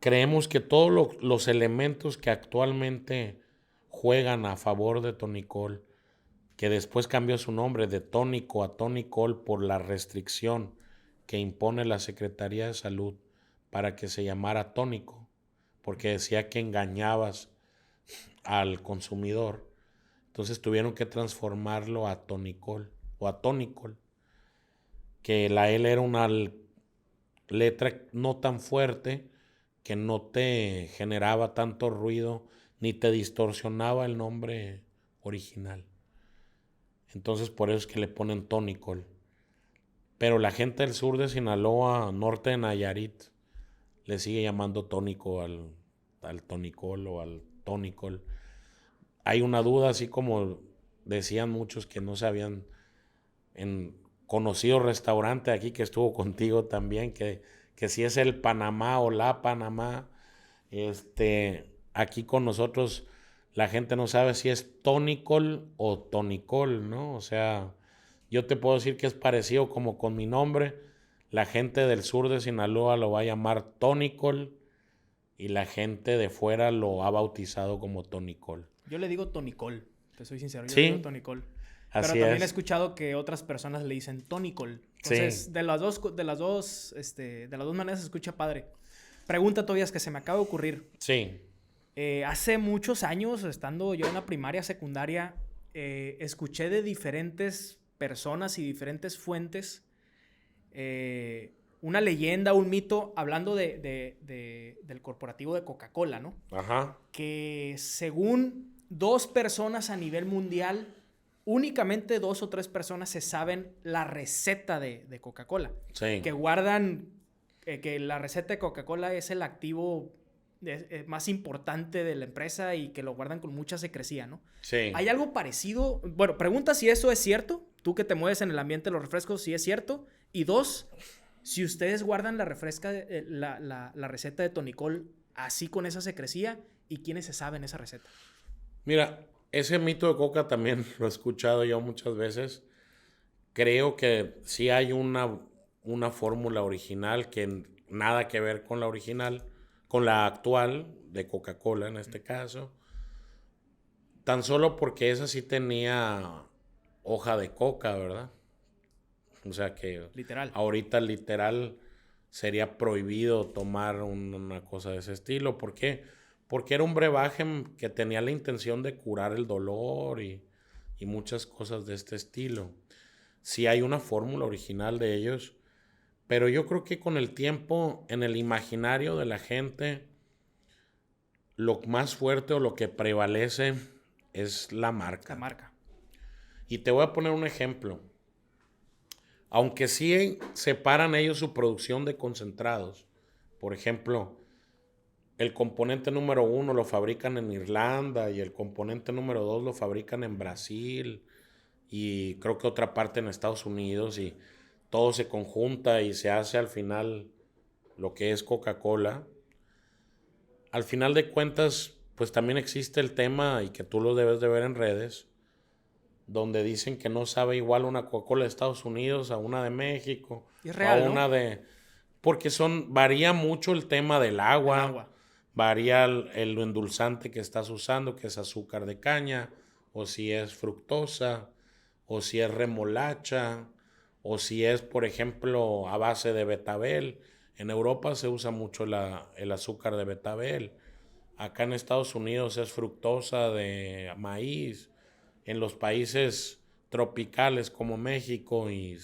creemos que todos los elementos que actualmente juegan a favor de Tonicol, que después cambió su nombre de Tónico a Tonicol por la restricción que impone la Secretaría de Salud para que se llamara tónico, porque decía que engañabas al consumidor. Entonces tuvieron que transformarlo a Tonicol o a Tonicol, que la L era una letra no tan fuerte, que no te generaba tanto ruido ni te distorsionaba el nombre original. Entonces por eso es que le ponen Tonicol. Pero la gente del sur de Sinaloa, norte de Nayarit, le sigue llamando tónico al Tonicol o al Tonicol. Hay una duda, así como decían muchos que no sabían, en conocido restaurante aquí que estuvo contigo también, que si es el Panamá o la Panamá. Aquí con nosotros la gente no sabe si es Tonicol o Tonicol, ¿no? O sea, yo te puedo decir que es parecido como con mi nombre. La gente del sur de Sinaloa lo va a llamar Tonicol y la gente de fuera lo ha bautizado como Tonicol. Yo le digo Tonicol, te soy sincero, yo Sí, le digo Tonicol. Pero así también he es. escuchado que otras personas le dicen Tonicol. Entonces, Sí. de las dos maneras se escucha padre. Pregunta todavía es que se me acaba de ocurrir. Sí. Hace muchos años, estando yo en la primaria, secundaria, escuché de diferentes personas y diferentes fuentes una leyenda, un mito, hablando del corporativo de Coca-Cola, ¿no? Ajá. Que según 2 personas a nivel mundial, únicamente 2 o 3 personas se saben la receta de Coca-Cola. Sí. Que guardan, que la receta de Coca-Cola es el activo más importante de la empresa y que lo guardan con mucha secrecía, ¿no? Sí. ¿Hay algo parecido? Bueno, pregunta si eso es cierto. Tú que te mueves en el ambiente de los refrescos, si es cierto. Y 2, si ustedes guardan la receta de Tonicol así con esa secrecía, ¿y quiénes se saben esa receta? Mira, ese mito de Coca también lo he escuchado yo muchas veces. Creo que sí hay una fórmula original que nada que ver con la original, con la actual de Coca-Cola en este caso. Tan solo porque esa sí tenía hoja de coca, ¿verdad? O sea que Literal. ahorita literal sería prohibido tomar una cosa de ese estilo. ¿Por qué? Porque era un brebaje que tenía la intención de curar el dolor y muchas cosas de este estilo. Sí hay una fórmula original de ellos, pero yo creo que con el tiempo, en el imaginario de la gente, lo más fuerte o lo que prevalece es la marca. La marca. Y te voy a poner un ejemplo. Aunque sí separan ellos su producción de concentrados, por ejemplo, el componente número 1 lo fabrican en Irlanda y el componente número 2 lo fabrican en Brasil y creo que otra parte en Estados Unidos, y todo se conjunta y se hace al final lo que es Coca-Cola. Al final de cuentas, pues también existe el tema, y que tú lo debes de ver en redes, donde dicen que no sabe igual una Coca-Cola de Estados Unidos a una de México. Y es real, o una ¿no? de... Porque varía mucho el tema del agua, El agua. varía lo endulzante que estás usando, que es azúcar de caña, o si es fructosa, o si es remolacha, o si es, por ejemplo, a base de betabel. En Europa se usa mucho el azúcar de betabel. Acá en Estados Unidos es fructosa de maíz. en los países tropicales como México y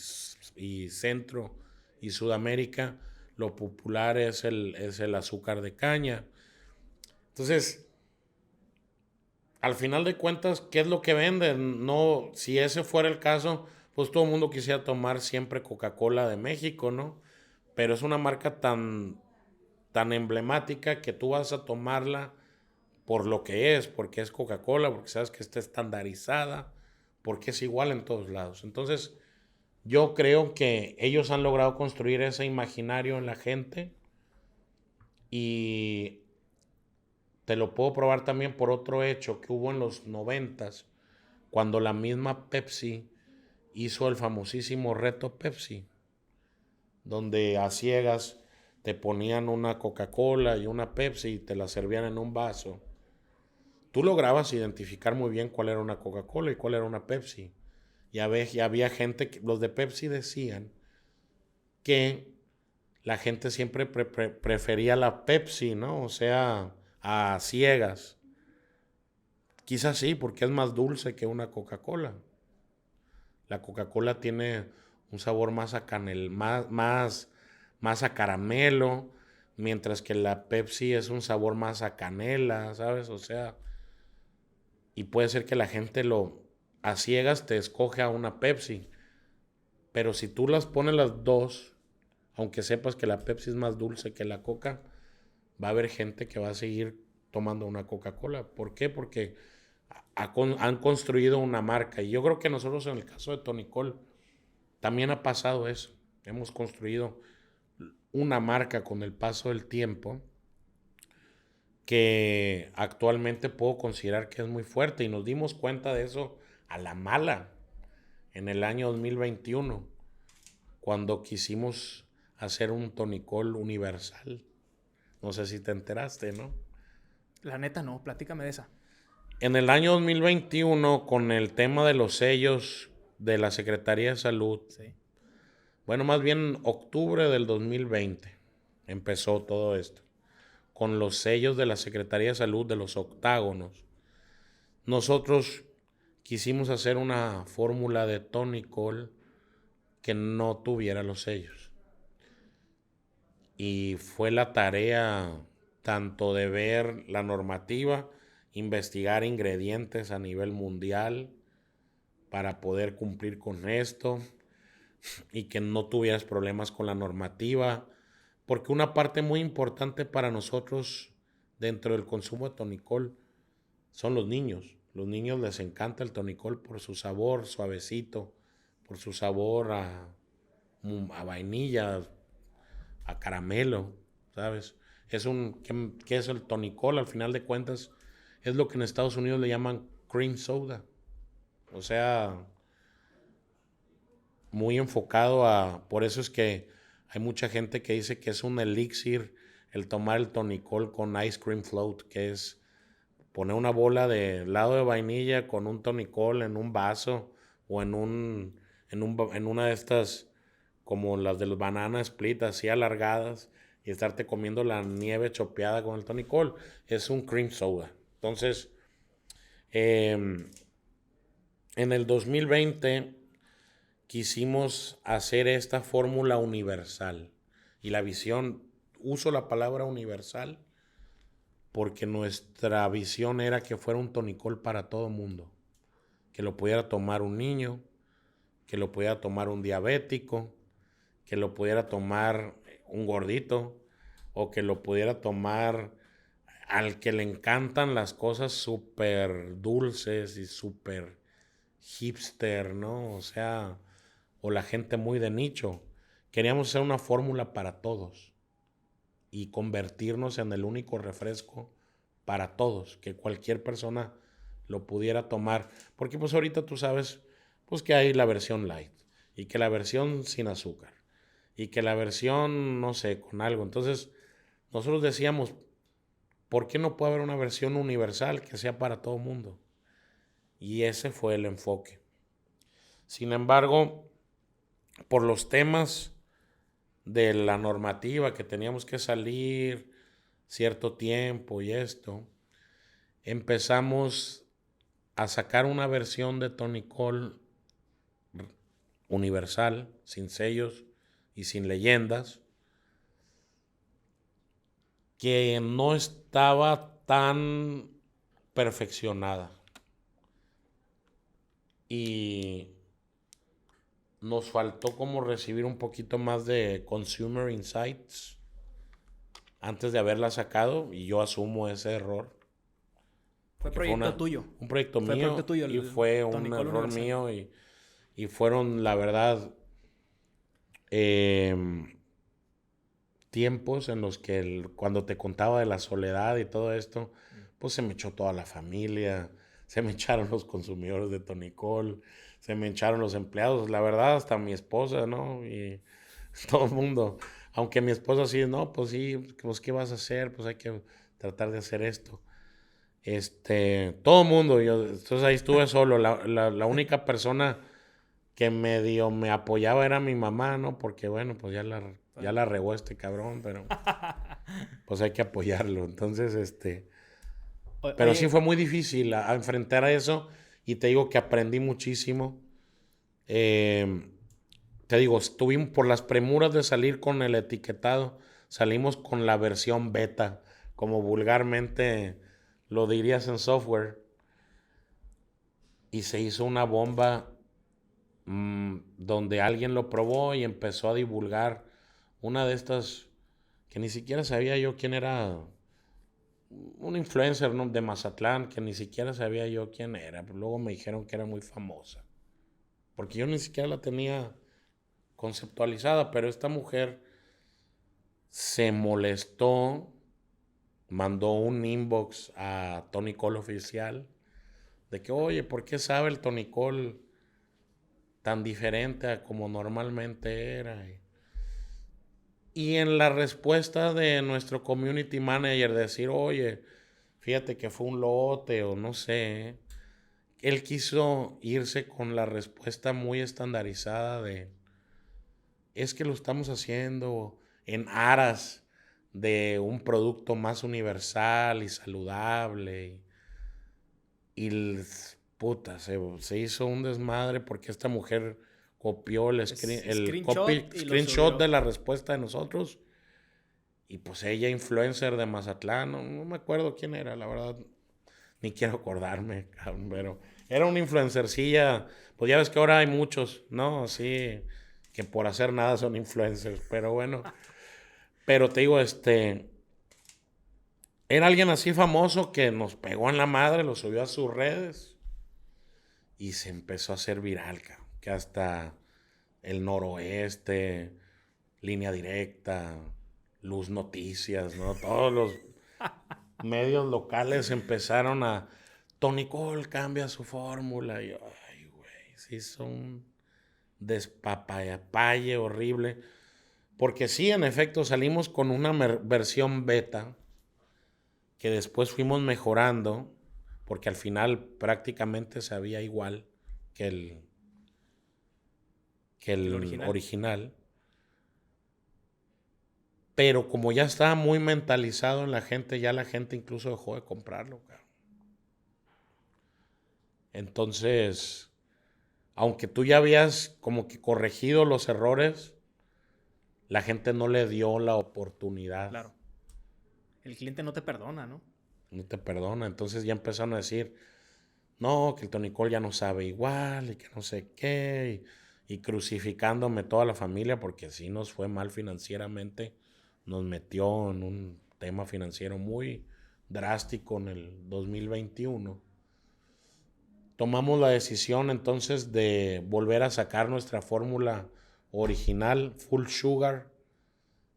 Centro y Sudamérica, lo popular es el azúcar de caña. Entonces, al final de cuentas, ¿qué es lo que venden? No, si ese fuera el caso, pues todo el mundo quisiera tomar siempre Coca-Cola de México, ¿no? Pero es una marca tan emblemática que tú vas a tomarla por lo que es, porque es Coca-Cola, porque sabes que está estandarizada, porque es igual en todos lados. Entonces, yo creo que ellos han logrado construir ese imaginario en la gente y te lo puedo probar también por otro hecho que hubo en los 90s, cuando la misma Pepsi hizo el famosísimo reto Pepsi, donde a ciegas te ponían una Coca-Cola y una Pepsi y te la servían en un vaso. Tú lograbas identificar muy bien cuál era una Coca-Cola y cuál era una Pepsi. Y había gente, los de Pepsi decían que la gente siempre prefería la Pepsi, ¿no? O sea, a ciegas. Quizás sí, porque es más dulce que una Coca-Cola. La Coca-Cola tiene un sabor más a más a caramelo, mientras que la Pepsi es un sabor más a canela, ¿sabes? O sea, y puede ser que la gente a ciegas te escoge a una Pepsi, pero si tú las pones las dos, aunque sepas que la Pepsi es más dulce que la Coca, va a haber gente que va a seguir tomando una Coca-Cola. ¿Por qué? Porque han construido una marca. Y yo creo que nosotros en el caso de Tonicol también ha pasado eso. Hemos construido una marca con el paso del tiempo que actualmente puedo considerar que es muy fuerte y nos dimos cuenta de eso a la mala en el año 2021 cuando quisimos hacer un Tonicol universal. No sé si te enteraste, ¿no? La neta no, platícame de esa. En el año 2021, con el tema de los sellos de la Secretaría de Salud, Sí. bueno, más bien octubre del 2020 empezó todo esto, con los sellos de la Secretaría de Salud de los octágonos. Nosotros quisimos hacer una fórmula de Tonicol que no tuviera los sellos. Y fue la tarea tanto de ver la normativa, investigar ingredientes a nivel mundial para poder cumplir con esto y que no tuvieras problemas con la normativa, porque una parte muy importante para nosotros dentro del consumo de tonicol son los niños. Los niños les encanta el tonicol por su sabor suavecito, por su sabor a vainilla, a caramelo, ¿sabes? ¿Qué es el tonicol? Al final de cuentas, es lo que en Estados Unidos le llaman cream soda. O sea, muy enfocado por eso es que hay mucha gente que dice que es un elixir el tomar el tonicol con ice cream float, que es poner una bola de helado de vainilla con un tonicol en un vaso o en una de estas como las de los banana split así alargadas y estarte comiendo la nieve chopeada con el tonicol. Es un cream soda. Entonces, en el 2020 quisimos hacer esta fórmula universal y la visión, uso la palabra universal porque nuestra visión era que fuera un tonicol para todo mundo, que lo pudiera tomar un niño, que lo pudiera tomar un diabético, que lo pudiera tomar un gordito o que lo pudiera tomar al que le encantan las cosas súper dulces y súper hipster, ¿no? O sea, o la gente muy de nicho. Queríamos hacer una fórmula para todos y convertirnos en el único refresco para todos, que cualquier persona lo pudiera tomar. Porque pues ahorita tú sabes pues que hay la versión light y que la versión sin azúcar y que la versión, no sé, con algo. Entonces nosotros decíamos, ¿por qué no puede haber una versión universal que sea para todo el mundo? Y ese fue el enfoque. Sin embargo, por los temas de la normativa que teníamos que salir cierto tiempo y esto, empezamos a sacar una versión de Tonicol universal, sin sellos y sin leyendas, que no estaba tan perfeccionada. Y nos faltó como recibir un poquito más de consumer insights antes de haberla sacado, y yo asumo ese error. Fue proyecto tuyo. Un proyecto Fue mío proyecto tuyo, y fue un Tonicol error Universal. mío y fueron, la verdad, tiempos en los que cuando te contaba de la soledad y todo esto, pues se me echó toda la familia, se me echaron los consumidores de Tonicol, se me echaron los empleados, la verdad, hasta mi esposa, ¿no? Y todo el mundo. Aunque mi esposa sí, no, pues sí, pues ¿qué vas a hacer? Pues hay que tratar de hacer esto. Todo el mundo, entonces ahí estuve solo. La única persona que medio me apoyaba era mi mamá, ¿no? Porque bueno, pues ya la regó este cabrón, pero pues hay que apoyarlo. Entonces, pero sí Oye, fue muy difícil a enfrentar a eso, y te digo que aprendí muchísimo. Eh, Te digo, estuvimos por las premuras de salir con el etiquetado, salimos con la versión beta, como vulgarmente lo dirías en software, y se hizo una bomba donde alguien lo probó y empezó a divulgar una de estas que ni siquiera sabía yo quién era, un influencer, ¿no?, de Mazatlán, que ni siquiera sabía yo quién era. Pero luego me dijeron que era muy famosa, porque yo ni siquiera la tenía conceptualizada, pero esta mujer se molestó, mandó un inbox a Tonicol oficial de que, oye, ¿por qué sabe el Tonicol tan diferente a como normalmente era? Y en la respuesta de nuestro community manager decir, oye, fíjate que fue un lote o no sé, él quiso irse con la respuesta muy estandarizada de, es que lo estamos haciendo en aras de un producto más universal y saludable. Puta, se hizo un desmadre porque esta mujer copió el screenshot y lo screenshot subió. de la respuesta de nosotros. Y pues ella, influencer de Mazatlán, no me acuerdo quién era, la verdad, ni quiero acordarme, cabrón, pero era una influencercilla. Pues ya ves que ahora hay muchos, ¿no? Así que por hacer nada son influencers, pero bueno. Pero te digo, era alguien así famoso que nos pegó en la madre, lo subió a sus redes y se empezó a hacer viral, cabrón, que hasta el Noroeste, Línea Directa, Luz Noticias, ¿no? Todos los medios locales empezaron a, Tonicol cambia su fórmula. Y yo, ay, güey, se hizo un despapayapalle horrible. Porque sí, en efecto, salimos con una versión beta que después fuimos mejorando, porque al final prácticamente sabía igual que El el original. original. Pero como ya estaba muy mentalizado en la gente, ya la gente incluso dejó de comprarlo, cabrón. Entonces, aunque tú ya habías como que corregido los errores, la gente no le dio la oportunidad. Claro. El cliente no te perdona, ¿no? No te perdona. Entonces ya empezaron a decir, no, que el Tonicol ya no sabe igual y que no sé qué. Y crucificándome toda la familia porque sí nos fue mal financieramente. Nos metió en un tema financiero muy drástico en el 2021. Tomamos la decisión entonces de volver a sacar nuestra fórmula original Full Sugar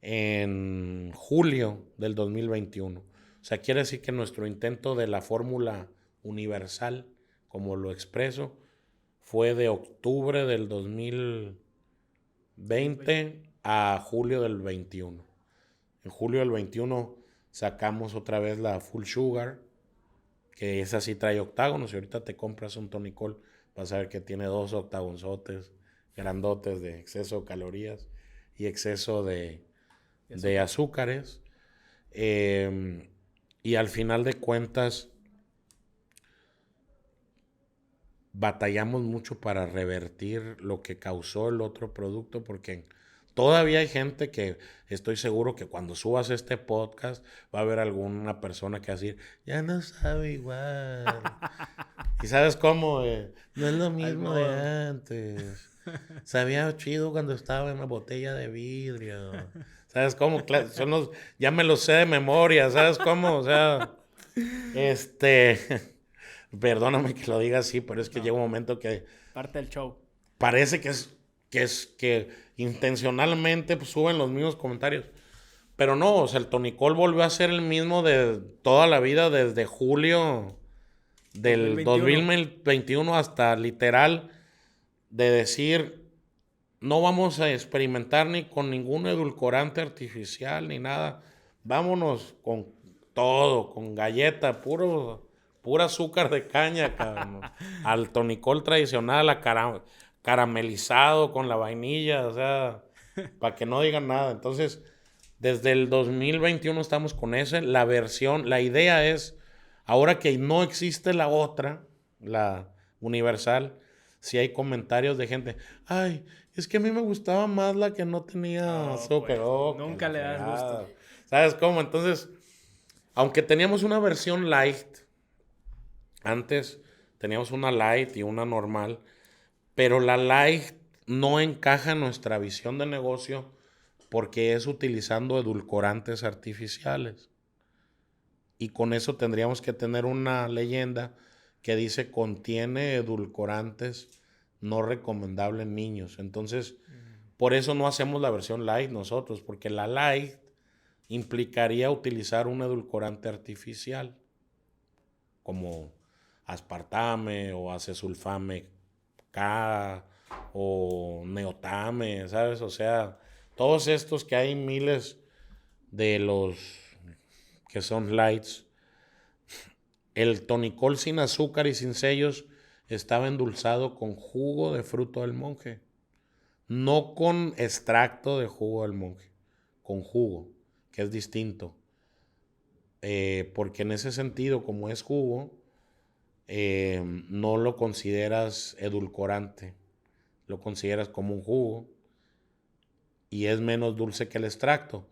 en julio del 2021. O sea, quiere decir que nuestro intento de la fórmula universal, como lo expreso, fue de octubre del 2020 a julio del 21. En julio del 21 sacamos otra vez la Full Sugar, que esa sí trae octágonos. Y ahorita te compras un Tonicol, vas a ver que tiene 2 octagonzotes grandotes de exceso de calorías y exceso de azúcares. Y al final de cuentas, batallamos mucho para revertir lo que causó el otro producto, porque todavía hay gente que estoy seguro que cuando subas este podcast va a haber alguna persona que va a decir, ya no sabe igual. ¿Y sabes cómo? No es lo Al mismo de modo. antes. Sabía chido cuando estaba en una botella de vidrio. ¿Sabes cómo? Ya me lo sé de memoria, ¿sabes cómo? O sea, este, perdóname que lo diga así, pero es que llega No, un momento que parte del show. parece que intencionalmente pues, suben los mismos comentarios. Pero no, o sea, el tonicol volvió a ser el mismo de toda la vida, desde julio del 2021. 2021 hasta literal de decir, no vamos a experimentar ni con ningún edulcorante artificial ni nada. Vámonos con todo, con galleta, pura azúcar de caña, cabrón. Al tonicol tradicional, caramelizado con la vainilla, o sea, para que no digan nada. Entonces, desde el 2021 estamos con ese. La idea es, ahora que no existe la otra, la universal, si hay comentarios de gente, ay, es que a mí me gustaba más la que no tenía Oh, azúcar. pues, Oh, que nunca la le das gusto. fregada. ¿Sabes cómo? Entonces, aunque teníamos una versión light, antes teníamos una light y una normal, pero la light no encaja en nuestra visión de negocio porque es utilizando edulcorantes artificiales. Y con eso tendríamos que tener una leyenda que dice contiene edulcorantes no recomendables en niños. Entonces, por eso no hacemos la versión light nosotros, porque la light implicaría utilizar un edulcorante artificial, como aspartame o acesulfame K o neotame, ¿sabes? O sea, todos estos que hay miles de los que son lights. El tonicol sin azúcar y sin sellos estaba endulzado con jugo de fruto del monje, no con extracto de jugo del monje, con jugo, que es distinto. Porque en ese sentido, como es jugo, no lo consideras edulcorante, lo consideras como un jugo y es menos dulce que el extracto.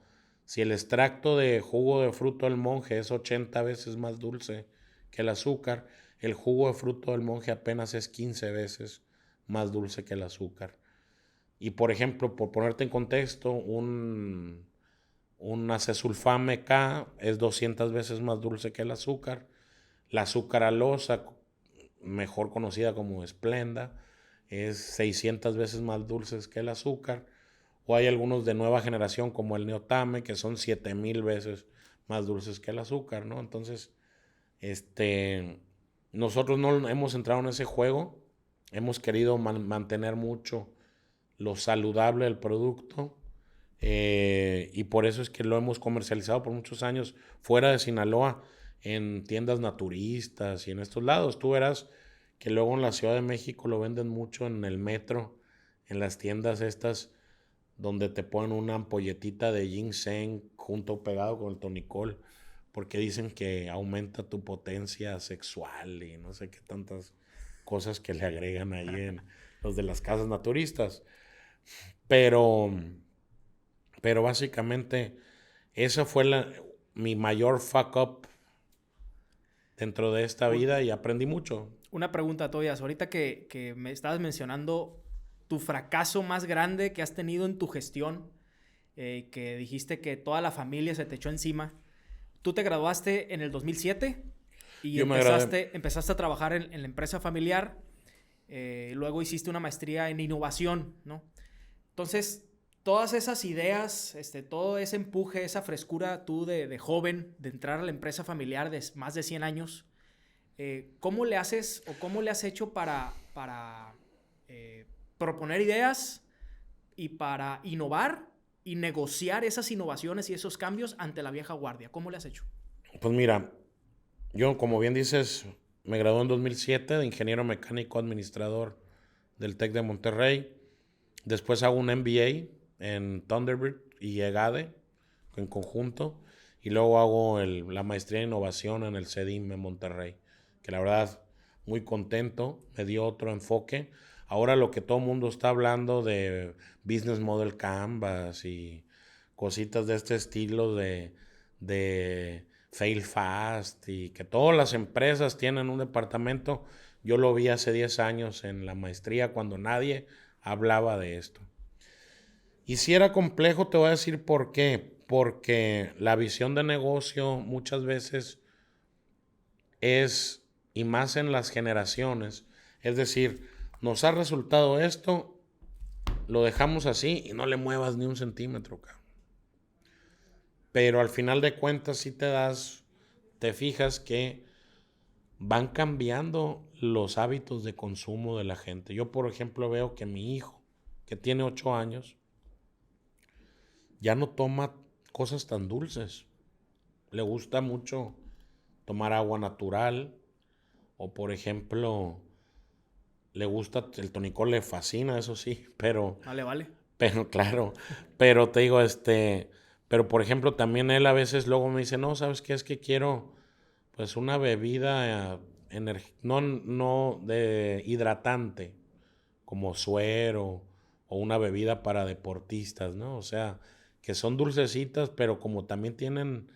Si el extracto de jugo de fruto del monje es 80 veces más dulce que el azúcar, el jugo de fruto del monje apenas es 15 veces más dulce que el azúcar. Y por ejemplo, por ponerte en contexto, un acesulfame K es 200 veces más dulce que el azúcar. La sucralosa, mejor conocida como Splenda, es 600 veces más dulce que el azúcar. O hay algunos de nueva generación como el neotame que son 7000 veces más dulces que el azúcar, ¿no? Entonces, nosotros no hemos entrado en ese juego. Hemos querido mantener mucho lo saludable del producto. Y por eso es que lo hemos comercializado por muchos años fuera de Sinaloa, en tiendas naturistas y en estos lados. Tú verás que luego en la Ciudad de México lo venden mucho en el metro, en las tiendas estas donde te ponen una ampolletita de ginseng junto pegado con el tonicol, porque dicen que aumenta tu potencia sexual y no sé qué tantas cosas que le agregan ahí en los de las casas naturistas. Pero, pero básicamente esa fue mi mayor fuck up dentro de esta Un- vida y aprendí mucho. una pregunta, Tobias. Ahorita que me estabas mencionando tu fracaso más grande que has tenido en tu gestión, que dijiste que toda la familia se te echó encima. Tú te graduaste en el 2007 y Yo me agradé. empezaste a trabajar en la empresa familiar. Luego hiciste una maestría en innovación, ¿no? Entonces, todas esas ideas, todo ese empuje, esa frescura tú de joven, de entrar a la empresa familiar de más de 100 años, ¿cómo le haces o cómo le has hecho para proponer ideas y para innovar y negociar esas innovaciones y esos cambios ante la vieja guardia? ¿Cómo le has hecho? Pues mira, yo como bien dices, me gradué en 2007 de ingeniero mecánico administrador del TEC de Monterrey. Después hago un MBA en Thunderbird y EGADE en conjunto. Y luego hago la maestría en innovación en el CEDIM en Monterrey. Que la verdad, muy contento, me dio otro enfoque. Ahora lo que todo el mundo está hablando de Business Model Canvas y cositas de este estilo de Fail Fast y que todas las empresas tienen un departamento, yo lo vi hace 10 años en la maestría cuando nadie hablaba de esto. Y si era complejo, te voy a decir por qué. Porque la visión de negocio muchas veces es, y más en las generaciones, es decir, nos ha resultado esto, lo dejamos así y no le muevas ni un centímetro, cabrón. Pero al final de cuentas sí te fijas que van cambiando los hábitos de consumo de la gente. Yo, por ejemplo, veo que mi hijo, que tiene 8 años, ya no toma cosas tan dulces. Le gusta mucho tomar agua natural o, por ejemplo, le gusta el tonicol, le fascina, eso sí, Vale. pero claro, pero te digo, pero por ejemplo, también él a veces luego me dice, no, ¿sabes qué? Es que quiero, pues, una bebida no de hidratante, como suero o una bebida para deportistas, ¿no? O sea, que son dulcecitas, pero como también tienen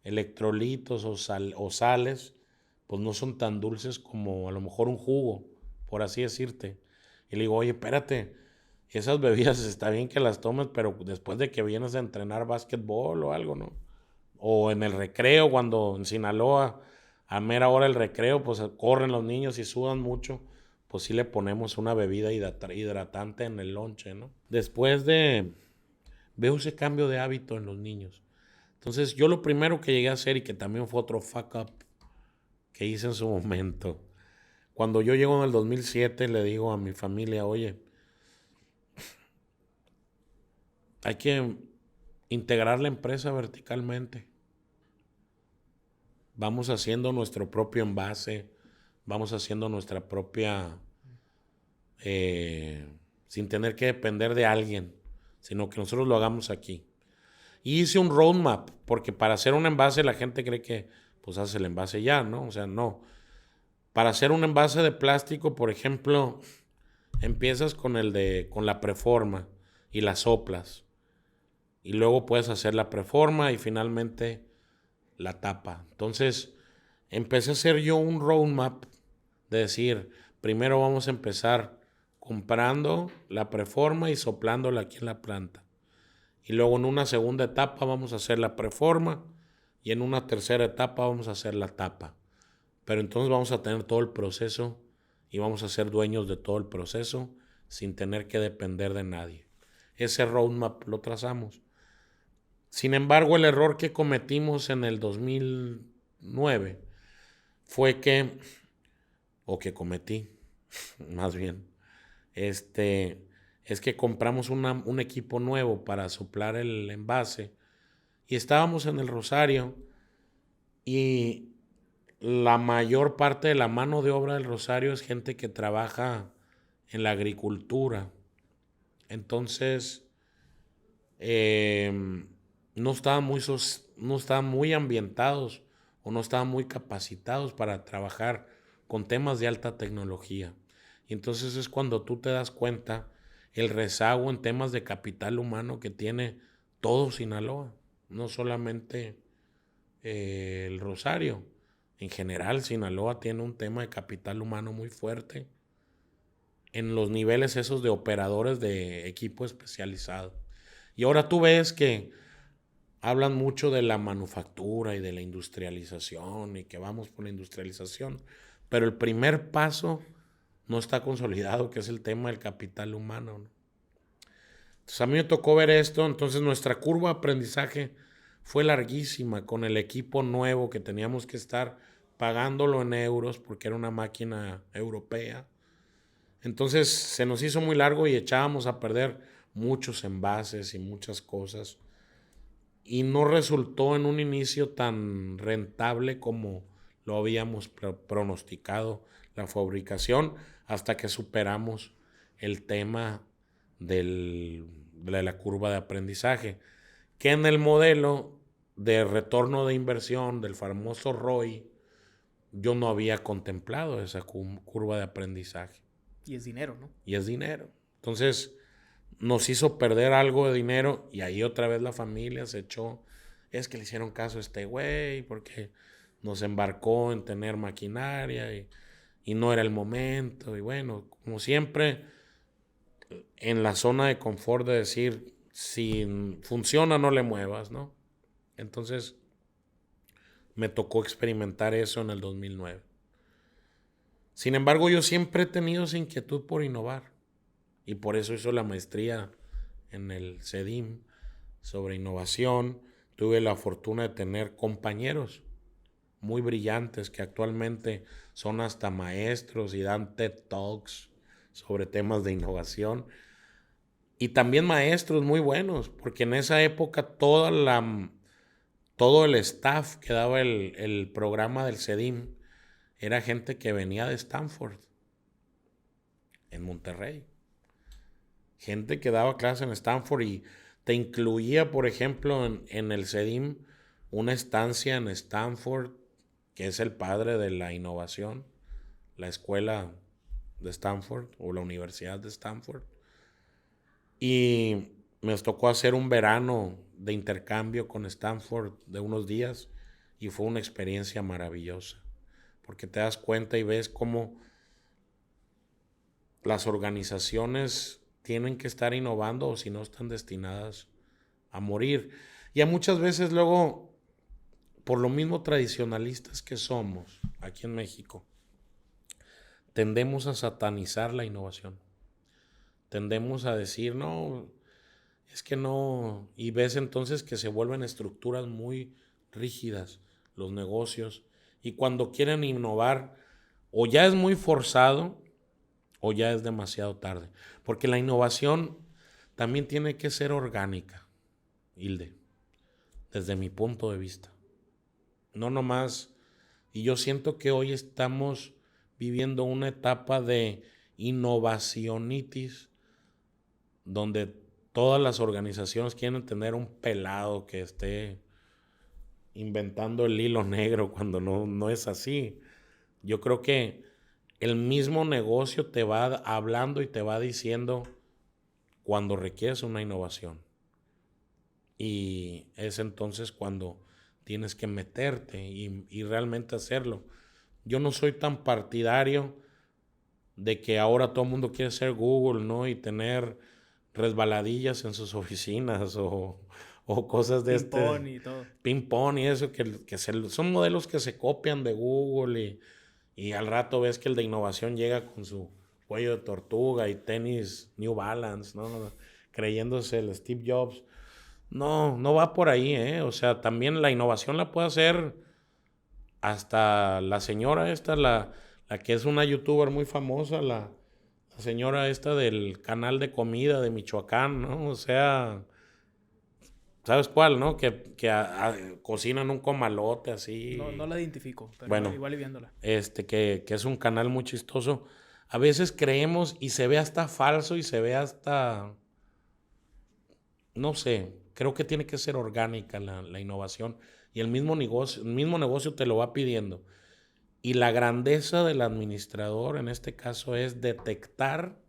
electrolitos o sales, pues no son tan dulces como a lo mejor un jugo, por así decirte. Y le digo, oye, espérate, esas bebidas está bien que las tomes, pero después de que vienes a entrenar básquetbol o algo, ¿no? O en el recreo, cuando en Sinaloa, a mera hora el recreo, pues corren los niños y sudan mucho, pues sí le ponemos una bebida hidratante en el lonche, ¿no? Veo ese cambio de hábito en los niños. Entonces, yo lo primero que llegué a hacer y que también fue otro fuck up que hice en su momento, cuando yo llego en el 2007, le digo a mi familia, oye, hay que integrar la empresa verticalmente. Vamos haciendo nuestro propio envase, vamos haciendo nuestra propia, sin tener que depender de alguien, sino que nosotros lo hagamos aquí. Y hice un roadmap, porque para hacer un envase la gente cree que pues hace el envase ya, ¿no? O sea, no. Para hacer un envase de plástico, por ejemplo, empiezas con la preforma y la soplas. Y luego puedes hacer la preforma y finalmente la tapa. Entonces, empecé a hacer yo un roadmap de decir, primero vamos a empezar comprando la preforma y soplándola aquí en la planta. Y luego en una segunda etapa vamos a hacer la preforma y en una tercera etapa vamos a hacer la tapa. Pero entonces vamos a tener todo el proceso y vamos a ser dueños de todo el proceso sin tener que depender de nadie. Ese roadmap lo trazamos. Sin embargo, el error que cometimos en el 2009 fue que cometí, más bien, es que compramos un equipo nuevo para soplar el envase y estábamos en el Rosario y la mayor parte de la mano de obra del Rosario es gente que trabaja en la agricultura. Entonces, no estaban muy ambientados o no estaban muy capacitados para trabajar con temas de alta tecnología. Y entonces es cuando tú te das cuenta el rezago en temas de capital humano que tiene todo Sinaloa, no solamente el Rosario. En general, Sinaloa tiene un tema de capital humano muy fuerte en los niveles esos de operadores de equipo especializado. Y ahora tú ves que hablan mucho de la manufactura y de la industrialización y que vamos por la industrialización, pero el primer paso no está consolidado, que es el tema del capital humano, ¿no? Entonces a mí me tocó ver esto, entonces nuestra curva de aprendizaje fue larguísima con el equipo nuevo que teníamos que estar pagándolo en euros porque era una máquina europea. Entonces se nos hizo muy largo y echábamos a perder muchos envases y muchas cosas. Y no resultó en un inicio tan rentable como lo habíamos pronosticado la fabricación hasta que superamos el tema de la curva de aprendizaje, que en el modelo de retorno de inversión del famoso ROI, yo no había contemplado esa curva de aprendizaje. Y es dinero, ¿no? Y es dinero. Entonces nos hizo perder algo de dinero y ahí otra vez la familia se echó. Es que le hicieron caso a este güey porque nos embarcó en tener maquinaria y no era el momento. Y bueno, como siempre, en la zona de confort de decir, si funciona no le muevas, ¿no? Entonces me tocó experimentar eso en el 2009. Sin embargo, yo siempre he tenido esa inquietud por innovar y por eso hice la maestría en el CEDIM sobre innovación. Tuve la fortuna de tener compañeros muy brillantes que actualmente son hasta maestros y dan TED Talks sobre temas de innovación. Y también maestros muy buenos, porque en esa época todo el staff que daba el programa del CEDIM era gente que venía de Stanford, en Monterrey. Gente que daba clases en Stanford y te incluía, por ejemplo, en el CEDIM, una estancia en Stanford, que es el padre de la innovación, la escuela de Stanford o la Universidad de Stanford. Y me tocó hacer un verano de intercambio con Stanford de unos días y fue una experiencia maravillosa, porque te das cuenta y ves cómo las organizaciones tienen que estar innovando o si no están destinadas a morir. Y a muchas veces luego, por lo mismo tradicionalistas que somos aquí en México, tendemos a satanizar la innovación. Tendemos a decir, no, es que no, y ves entonces que se vuelven estructuras muy rígidas los negocios y cuando quieren innovar o ya es muy forzado o ya es demasiado tarde, porque la innovación también tiene que ser orgánica, Hilde, desde mi punto de vista. No nomás, y yo siento que hoy estamos viviendo una etapa de innovacionitis donde todas las organizaciones quieren tener un pelado que esté inventando el hilo negro cuando no es así. Yo creo que el mismo negocio te va hablando y te va diciendo cuando requieres una innovación. Y es entonces cuando tienes que meterte y realmente hacerlo. Yo no soy tan partidario de que ahora todo el mundo quiere ser Google, ¿no? Y tener resbaladillas en sus oficinas o cosas de Ping-pong y todo. ping-pong y eso, son modelos que se copian de Google y al rato ves que el de innovación llega con su cuello de tortuga y tenis New Balance, ¿no? Creyéndose el Steve Jobs. No, no va por ahí, ¿eh? O sea, también la innovación la puede hacer hasta la señora esta, la que es una youtuber muy famosa, la señora esta del canal de comida de Michoacán, ¿no? O sea, ¿sabes cuál, no? Que cocinan un comalote así. No la identifico, pero Bueno, igual y viéndola. que es un canal muy chistoso. A veces creemos y se ve hasta falso y se ve hasta, no sé, creo que tiene que ser orgánica la innovación y el mismo negocio te lo va pidiendo. Y la grandeza del administrador en este caso es detectar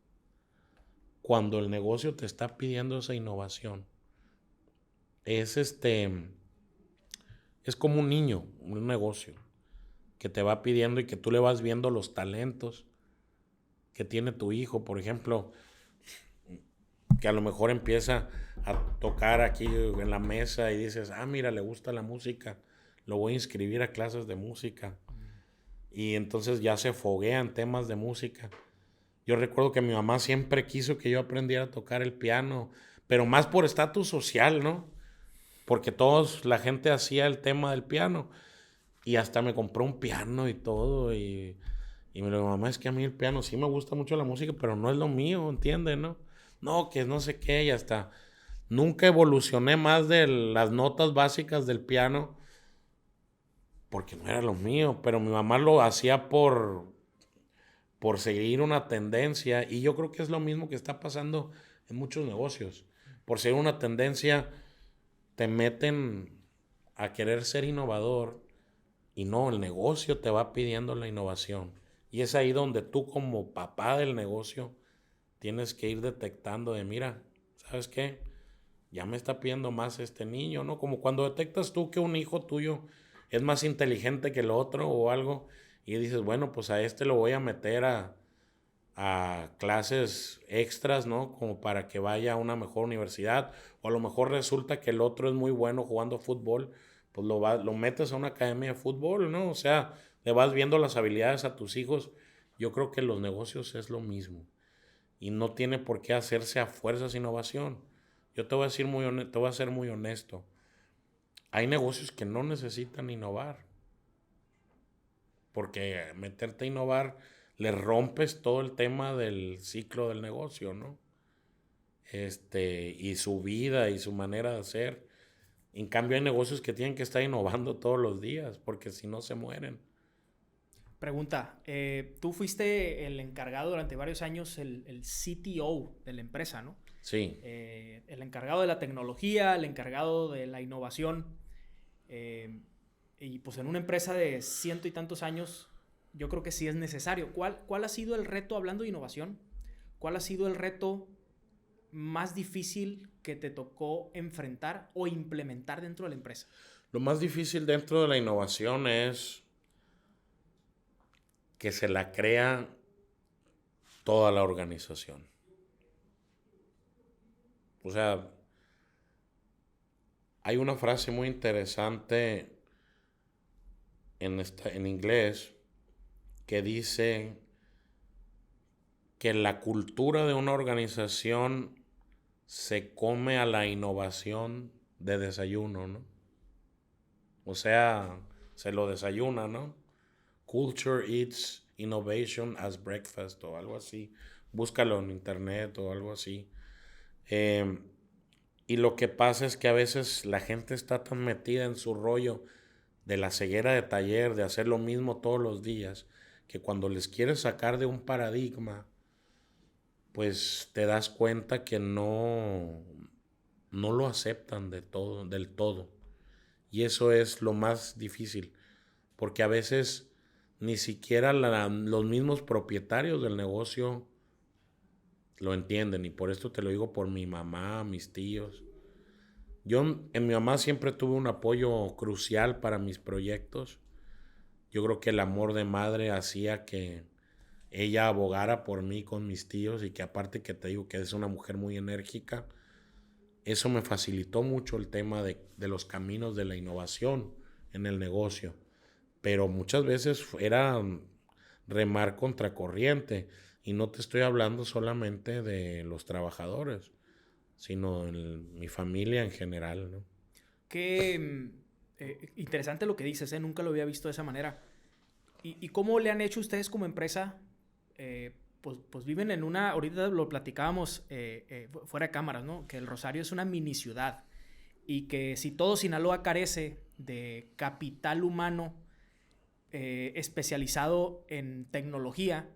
cuando el negocio te está pidiendo esa innovación. Es como un niño, un negocio que te va pidiendo y que tú le vas viendo los talentos que tiene tu hijo, por ejemplo, que a lo mejor empieza a tocar aquí en la mesa y dices, mira, le gusta la música, lo voy a inscribir a clases de música. Y entonces ya se foguean temas de música. Yo recuerdo que mi mamá siempre quiso que yo aprendiera a tocar el piano, pero más por estatus social, ¿no? Porque la gente hacía el tema del piano. Y hasta me compró un piano y todo. Y me dijo, mamá, es que a mí el piano sí me gusta mucho la música, pero no es lo mío, ¿entiendes, no? No, que no sé qué, y hasta nunca evolucioné más de las notas básicas del piano porque no era lo mío, pero mi mamá lo hacía por seguir una tendencia y yo creo que es lo mismo que está pasando en muchos negocios. Por seguir una tendencia te meten a querer ser innovador Y no, el negocio te va pidiendo la innovación. Y es ahí donde tú como papá del negocio tienes que ir detectando de, mira, ¿sabes qué? Ya me está pidiendo más este niño, ¿no? Como cuando detectas tú que un hijo tuyo es más inteligente que el otro o algo y dices, bueno, pues a este lo voy a meter a clases extras, ¿no? Como para que vaya a una mejor universidad. O a lo mejor resulta que el otro es muy bueno jugando fútbol, pues lo metes a una academia de fútbol, ¿no? O sea, le vas viendo las habilidades a tus hijos. Yo creo que los negocios es lo mismo. Y no tiene por qué hacerse a fuerzas innovación. Yo te voy a decir te voy a ser muy honesto. Hay negocios que no necesitan innovar. Porque meterte a innovar le rompes todo el tema del ciclo del negocio, ¿no? Y su vida y su manera de hacer. En cambio, hay negocios que tienen que estar innovando todos los días, porque si no se mueren. Pregunta, tú fuiste el encargado durante varios años, el CTO de la empresa, ¿no? Sí. El encargado de la tecnología, el encargado de la innovación. eh, y pues en una empresa de ciento y tantos años, yo creo que sí es necesario. ¿Cuál ha sido el reto, hablando de innovación? ¿Cuál ha sido el reto más difícil que te tocó enfrentar o implementar dentro de la empresa? Lo más difícil dentro de la innovación es que se la crea toda la organización. O sea, hay una frase muy interesante en inglés que dice que la cultura de una organización se come a la innovación de desayuno, ¿no? O sea, se lo desayuna, ¿no? Culture eats innovation as breakfast o algo así. Búscalo en internet o algo así. Eh, y lo que pasa es que a veces la gente está tan metida en su rollo de la ceguera de taller, de hacer lo mismo todos los días, que cuando les quieres sacar de un paradigma, pues te das cuenta que no lo aceptan del todo. Y eso es lo más difícil, porque a veces ni siquiera los mismos propietarios del negocio lo entienden. Y por esto te lo digo por mi mamá, mis tíos. Yo en mi mamá siempre tuve un apoyo crucial para mis proyectos. Yo creo que el amor de madre hacía que ella abogara por mí con mis tíos y que aparte que te digo que es una mujer muy enérgica, eso me facilitó mucho el tema de los caminos de la innovación en el negocio. Pero muchas veces era remar contracorriente y no te estoy hablando solamente de los trabajadores, sino en mi familia en general, ¿no? Qué interesante lo que dices, ¿eh? Nunca lo había visto de esa manera. ¿Y cómo le han hecho ustedes como empresa? Pues viven en una, ahorita lo platicábamos fuera de cámaras, ¿no? Que el Rosario es una mini ciudad y que si todo Sinaloa carece de capital humano especializado en tecnología,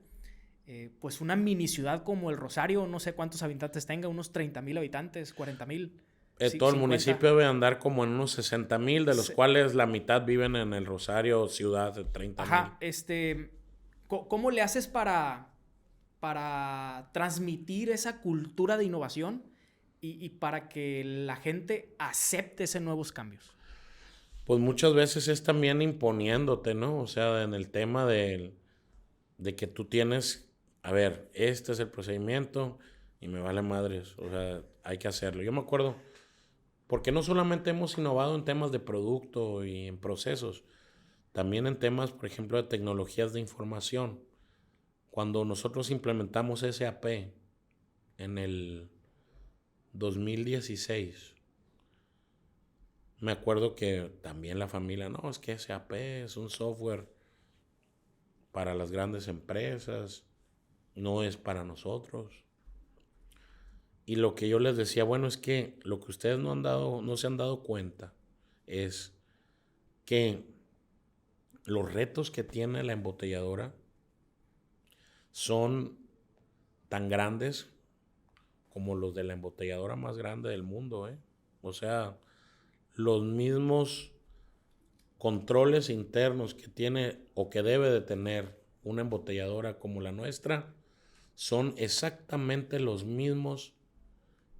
pues una mini ciudad como el Rosario, no sé cuántos habitantes tenga, unos 30,000 habitantes, 40,000, Todo el 50. municipio debe andar como en unos 60,000, de los cuales la mitad viven en el Rosario, ciudad de 30,000. Ajá, ¿cómo le haces para transmitir esa cultura de innovación y para que la gente acepte esos nuevos cambios? Pues muchas veces es también imponiéndote, ¿no? O sea, en el tema de que tú tienes, a ver, este es el procedimiento y me vale madres, o sea, hay que hacerlo. Yo me acuerdo, porque no solamente hemos innovado en temas de producto y en procesos, también en temas, por ejemplo, de tecnologías de información. Cuando nosotros implementamos SAP en el 2016, me acuerdo que también la familia, no, es que SAP es un software para las grandes empresas, no es para nosotros. Y lo que yo les decía, bueno, es que lo que ustedes no se han dado cuenta es que los retos que tiene la embotelladora son tan grandes como los de la embotelladora más grande del mundo, ¿eh? O sea, los mismos controles internos que tiene o que debe de tener una embotelladora como la nuestra son exactamente los mismos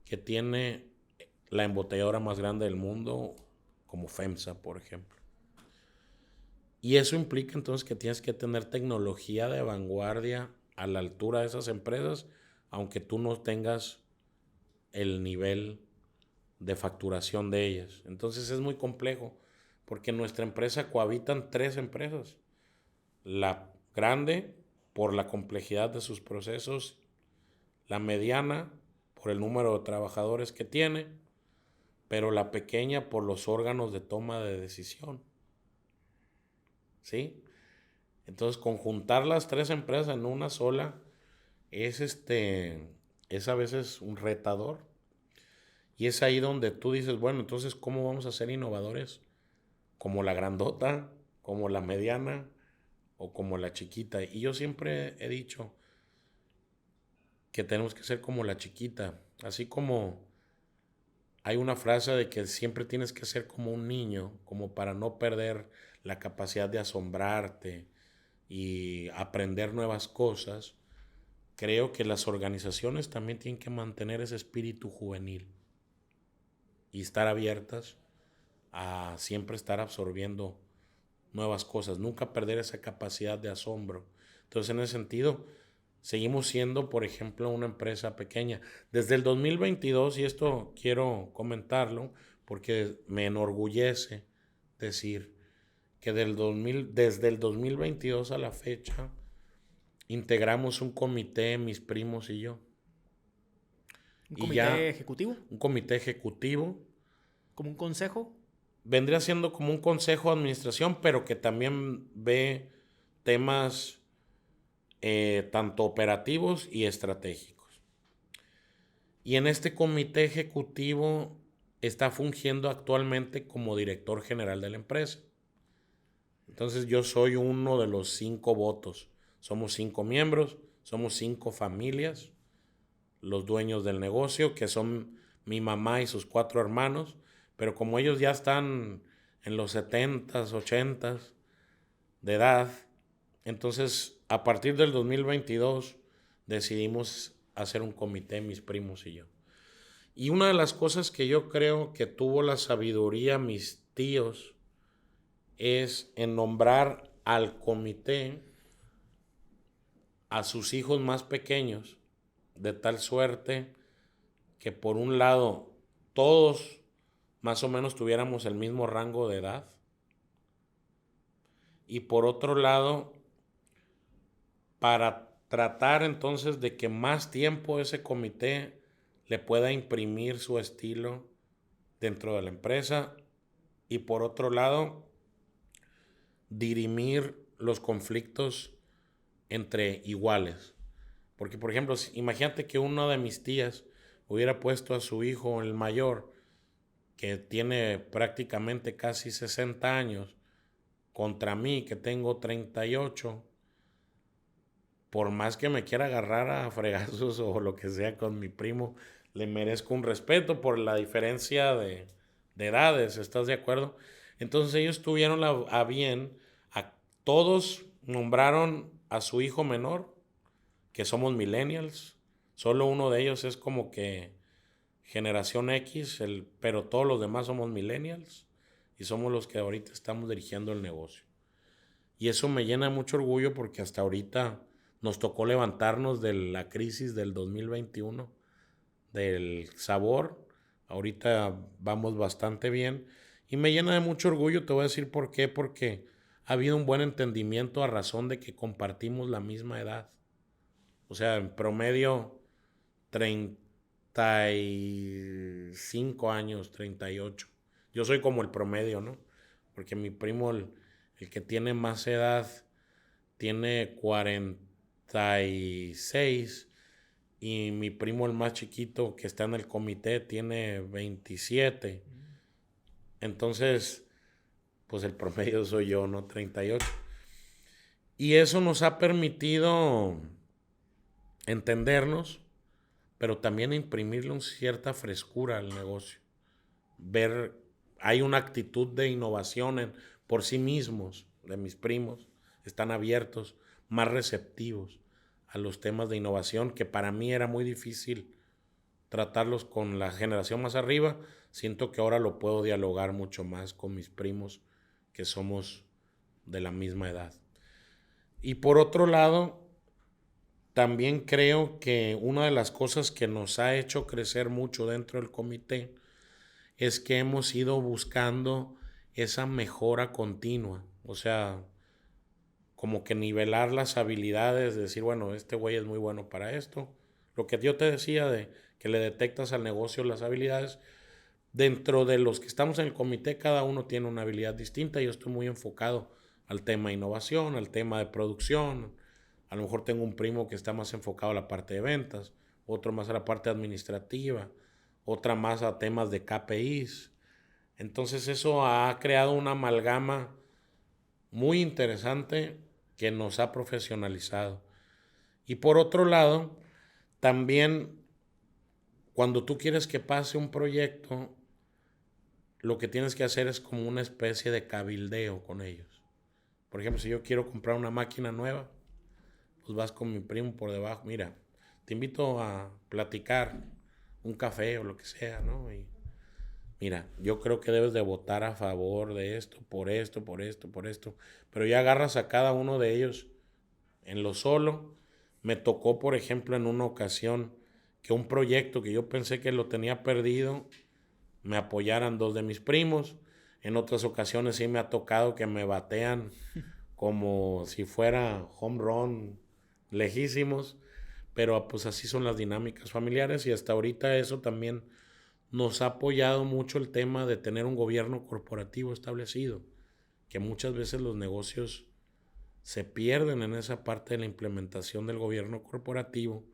que tiene la embotelladora más grande del mundo, como FEMSA, por ejemplo. Y eso implica entonces que tienes que tener tecnología de vanguardia a la altura de esas empresas, aunque tú no tengas el nivel de facturación de ellas. Entonces es muy complejo, porque en nuestra empresa cohabitan 3 empresas. La grande, por la complejidad de sus procesos; la mediana, por el número de trabajadores que tiene; pero la pequeña, por los órganos de toma de decisión. ¿Sí? Entonces, conjuntar las 3 empresas en una sola es a veces un retador. Y es ahí donde tú dices, bueno, entonces, ¿cómo vamos a ser innovadores? ¿Como la grandota, como la mediana o como la chiquita? Y yo siempre he dicho que tenemos que ser como la chiquita. Así como hay una frase de que siempre tienes que ser como un niño, como para no perder la capacidad de asombrarte y aprender nuevas cosas. Creo que las organizaciones también tienen que mantener ese espíritu juvenil y estar abiertas a siempre estar absorbiendo nuevas cosas, nunca perder esa capacidad de asombro. Entonces, en ese sentido, seguimos siendo, por ejemplo, una empresa pequeña. Desde el 2022, y esto quiero comentarlo porque me enorgullece decir que desde el 2022 a la fecha, integramos un comité, mis primos y yo. ¿Un Y comité ya ejecutivo? un comité ejecutivo ¿Como un consejo? vendría siendo como un consejo de administración, pero que también ve temas tanto operativos y estratégicos. Y en este comité ejecutivo está fungiendo actualmente como director general de la empresa. Entonces yo soy uno de los 5 votos. Somos 5 miembros, somos 5 familias, los dueños del negocio, que son mi mamá y sus 4 hermanos, pero como ellos ya están en los 70s, 80s de edad, entonces a partir del 2022 decidimos hacer un comité, mis primos y yo. Y una de las cosas que yo creo que tuvo la sabiduría mis tíos es en nombrar al comité a sus hijos más pequeños, de tal suerte que por un lado todos más o menos tuviéramos el mismo rango de edad, y por otro lado, para tratar entonces de que más tiempo ese comité le pueda imprimir su estilo dentro de la empresa, y por otro lado, dirimir los conflictos entre iguales. Porque, por ejemplo, imagínate que una de mis tías hubiera puesto a su hijo, el mayor, que tiene prácticamente casi 60 años, contra mí, que tengo 38. Por más que me quiera agarrar a fregazos o lo que sea con mi primo, le merezco un respeto por la diferencia de edades, ¿estás de acuerdo? Entonces ellos tuvieron a bien, a todos nombraron a su hijo menor, que somos millennials. Solo uno de ellos es como que generación X, pero todos los demás somos millennials y somos los que ahorita estamos dirigiendo el negocio. Y eso me llena de mucho orgullo porque hasta ahorita nos tocó levantarnos de la crisis del 2021, del sabor. Ahorita vamos bastante bien y me llena de mucho orgullo. Te voy a decir por qué, porque ha habido un buen entendimiento a razón de que compartimos la misma edad. O sea, en promedio 35 años, 38. Yo soy como el promedio, ¿no? Porque mi primo, el que tiene más edad, tiene 46, y mi primo, el más chiquito, que está en el comité, tiene 27. Entonces, pues el promedio soy yo, ¿no? 38. Y eso nos ha permitido entendernos, pero también imprimirle una cierta frescura al negocio. Hay una actitud de innovación por sí mismos, de mis primos, están abiertos, más receptivos a los temas de innovación, que para mí era muy difícil tratarlos con la generación más arriba. Siento que ahora lo puedo dialogar mucho más con mis primos, que somos de la misma edad. Y por otro lado, también creo que una de las cosas que nos ha hecho crecer mucho dentro del comité es que hemos ido buscando esa mejora continua. O sea, como que nivelar las habilidades, decir, bueno, este güey es muy bueno para esto. Lo que yo te decía de que le detectas al negocio las habilidades. Dentro de los que estamos en el comité, cada uno tiene una habilidad distinta. Yo estoy muy enfocado al tema de innovación, al tema de producción. A lo mejor tengo un primo que está más enfocado a la parte de ventas, otro más a la parte administrativa, otra más a temas de KPIs. Entonces eso ha creado una amalgama muy interesante que nos ha profesionalizado. Y por otro lado, también cuando tú quieres que pase un proyecto, lo que tienes que hacer es como una especie de cabildeo con ellos. Por ejemplo, si yo quiero comprar una máquina nueva, pues vas con mi primo por debajo, mira, te invito a platicar un café o lo que sea, ¿no? Y mira, yo creo que debes de votar a favor de esto, por esto, por esto, por esto. Pero ya agarras a cada uno de ellos en lo solo. Me tocó, por ejemplo, en una ocasión que un proyecto que yo pensé que lo tenía perdido, me apoyaran dos de mis primos. En otras ocasiones sí me ha tocado que me batean como si fuera home run lejísimos, pero pues así son las dinámicas familiares y hasta ahorita eso también nos ha apoyado mucho el tema de tener un gobierno corporativo establecido, que muchas veces los negocios se pierden en esa parte de la implementación del gobierno corporativo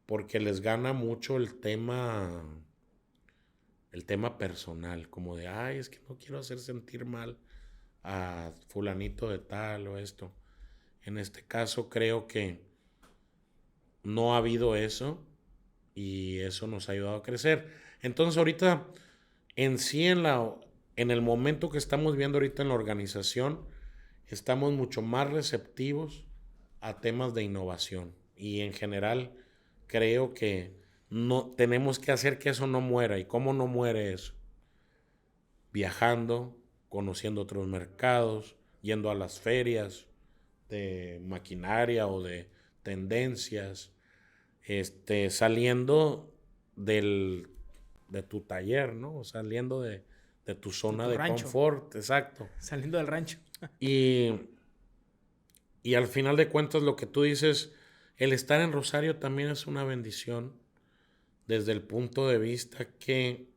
porque les gana mucho el tema personal, como de, ay, es que no quiero hacer sentir mal a fulanito de tal o esto. En este caso creo que no ha habido eso y eso nos ha ayudado a crecer. Entonces ahorita en sí en el momento que estamos viendo ahorita en la organización, estamos mucho más receptivos a temas de innovación y en general creo que no tenemos que hacer que eso no muera. ¿Y cómo no muere eso? Viajando, conociendo otros mercados, yendo a las ferias de maquinaria o de tendencias, saliendo de tu taller, ¿no? Saliendo de tu zona de rancho. confort, exacto. Saliendo del rancho. Y al final de cuentas lo que tú dices, el estar en Rosario también es una bendición desde el punto de vista que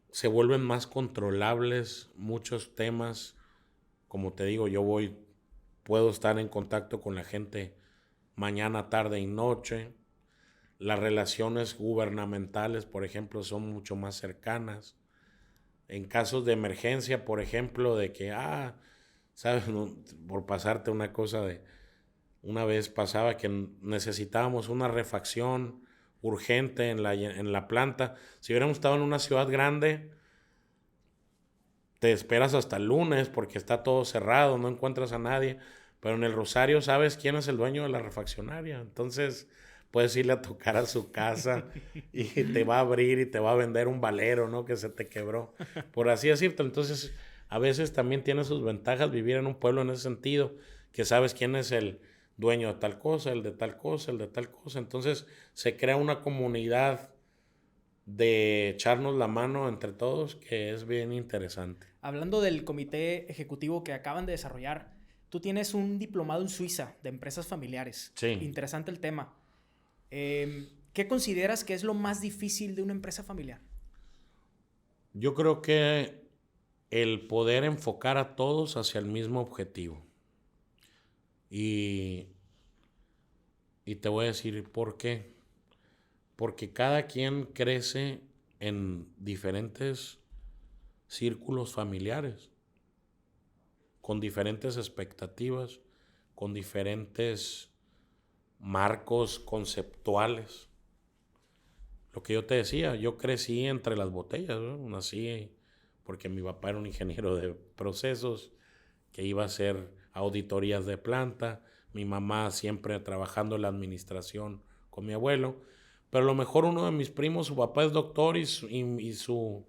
se vuelven más controlables muchos temas. Como te digo, puedo estar en contacto con la gente mañana, tarde y noche. Las relaciones gubernamentales, por ejemplo, son mucho más cercanas. En casos de emergencia, por ejemplo, de que, ¿sabes? No, por pasarte una cosa una vez pasaba que necesitábamos una refacción urgente en la planta. Si hubiéramos estado en una ciudad grande, te esperas hasta el lunes porque está todo cerrado, no encuentras a nadie. Pero en el Rosario sabes quién es el dueño de la refaccionaria. Entonces puedes irle a tocar a su casa y te va a abrir y te va a vender un valero, ¿no? Que se te quebró. Por así decirlo. Entonces a veces también tiene sus ventajas vivir en un pueblo en ese sentido, que sabes quién es el dueño de tal cosa, el de tal cosa, el de tal cosa. Entonces se crea una comunidad de echarnos la mano entre todos que es bien interesante. Hablando del comité ejecutivo que acaban de desarrollar, tú tienes un diplomado en Suiza de empresas familiares. Sí. Interesante el tema. ¿Qué consideras que es lo más difícil de una empresa familiar? Yo creo que el poder enfocar a todos hacia el mismo objetivo. Y te voy a decir por qué. Porque cada quien crece en diferentes círculos familiares, con diferentes expectativas, con diferentes marcos conceptuales. Lo que yo te decía, yo crecí entre las botellas, ¿no? Nací porque mi papá era un ingeniero de procesos que iba a hacer auditorías de planta, mi mamá siempre trabajando en la administración con mi abuelo, pero a lo mejor uno de mis primos, su papá es doctor y su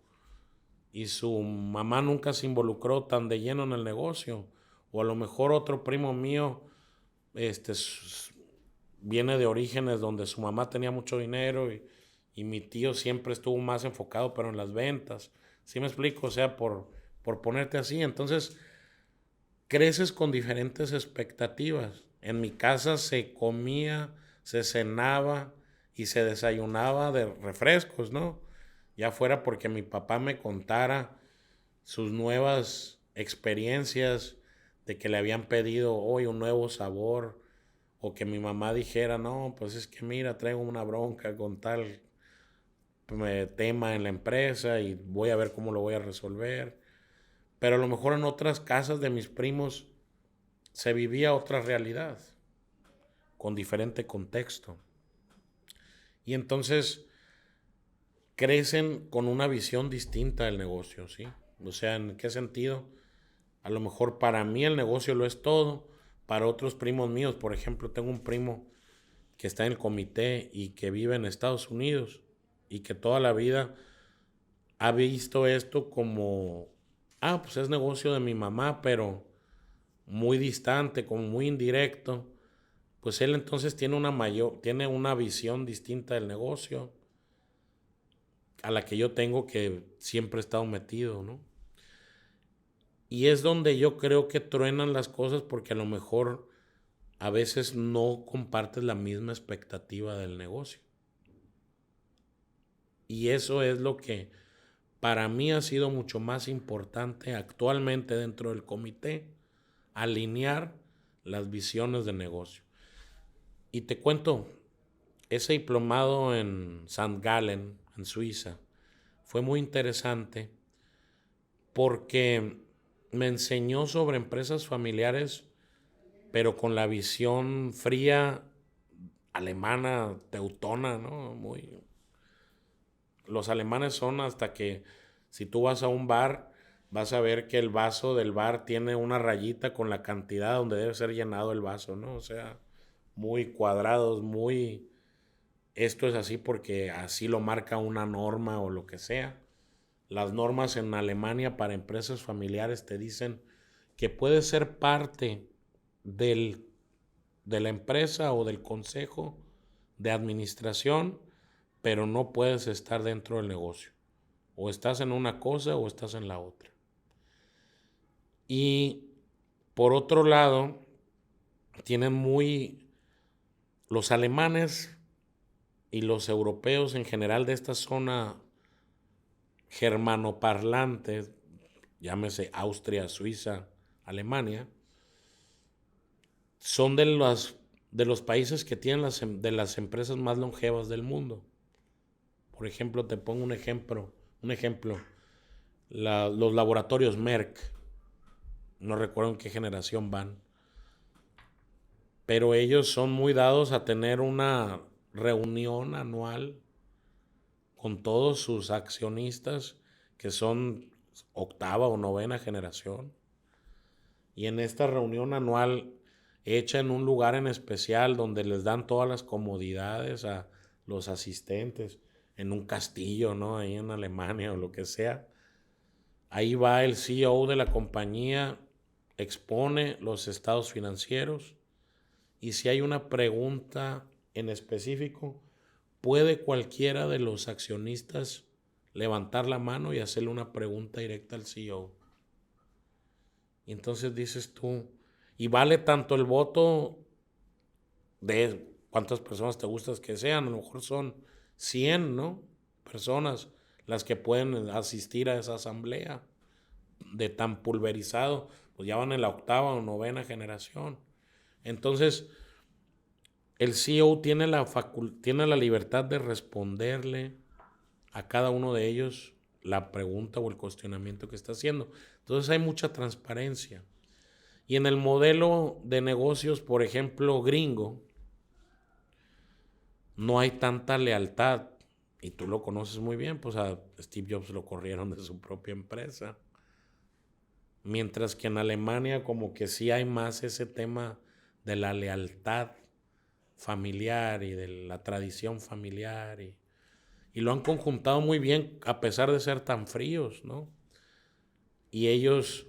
mamá nunca se involucró tan de lleno en el negocio, o a lo mejor otro primo mío viene de orígenes donde su mamá tenía mucho dinero y mi tío siempre estuvo más enfocado pero en las ventas. ¿Sí me explico? O sea, por ponerte así. Entonces, creces con diferentes expectativas. En mi casa se comía, se cenaba y se desayunaba de refrescos, ¿no? Ya fuera porque mi papá me contara sus nuevas experiencias de que le habían pedido hoy un nuevo sabor, o que mi mamá dijera, no, pues es que mira, traigo una bronca con tal tema en la empresa y voy a ver cómo lo voy a resolver. Pero a lo mejor en otras casas de mis primos se vivía otra realidad, con diferente contexto. Y entonces crecen con una visión distinta del negocio, ¿sí? O sea, ¿en qué sentido? A lo mejor para mí el negocio lo es todo. Para otros primos míos, por ejemplo, tengo un primo que está en el comité y que vive en Estados Unidos y que toda la vida ha visto esto como, pues es negocio de mi mamá, pero muy distante, como muy indirecto. Pues él entonces tiene una visión distinta del negocio a la que yo tengo, que siempre he estado metido, ¿no? Y es donde yo creo que truenan las cosas, porque a lo mejor a veces no compartes la misma expectativa del negocio. Y eso es lo que para mí ha sido mucho más importante actualmente dentro del comité, alinear las visiones de negocio. Y te cuento, ese diplomado en St. Gallen, en Suiza, fue muy interesante porque me enseñó sobre empresas familiares, pero con la visión fría alemana, teutona, ¿no? Los alemanes son hasta que si tú vas a un bar, vas a ver que el vaso del bar tiene una rayita con la cantidad donde debe ser llenado el vaso, ¿no? O sea, muy cuadrados, muy... Esto es así porque así lo marca una norma o lo que sea. Las normas en Alemania para empresas familiares te dicen que puedes ser parte de la empresa o del consejo de administración, pero no puedes estar dentro del negocio. O estás en una cosa o estás en la otra. Y por otro lado, los alemanes y los europeos en general de esta zona germanoparlante, llámese Austria, Suiza, Alemania, son de los países que tienen de las empresas más longevas del mundo. Por ejemplo, te pongo un ejemplo. Los laboratorios Merck, no recuerdo en qué generación van, pero ellos son muy dados a tener una reunión anual con todos sus accionistas que son octava o novena generación. Y en esta reunión anual, hecha en un lugar en especial donde les dan todas las comodidades a los asistentes, en un castillo, ¿no? Ahí en Alemania o lo que sea. Ahí va el CEO de la compañía, expone los estados financieros, y si hay una pregunta en específico, puede cualquiera de los accionistas levantar la mano y hacerle una pregunta directa al CEO. Y entonces dices tú, y vale tanto el voto de cuántas personas te gustas que sean, a lo mejor son 100, ¿no? Personas las que pueden asistir a esa asamblea de tan pulverizado, pues ya van en la octava o novena generación. Entonces, el CEO tiene la libertad de responderle a cada uno de ellos la pregunta o el cuestionamiento que está haciendo. Entonces hay mucha transparencia. Y en el modelo de negocios, por ejemplo, gringo, no hay tanta lealtad y tú lo conoces muy bien, pues a Steve Jobs lo corrieron de su propia empresa. Mientras que en Alemania como que sí hay más ese tema de la lealtad familiar y de la tradición familiar y lo han conjuntado muy bien a pesar de ser tan fríos, ¿no? Y ellos,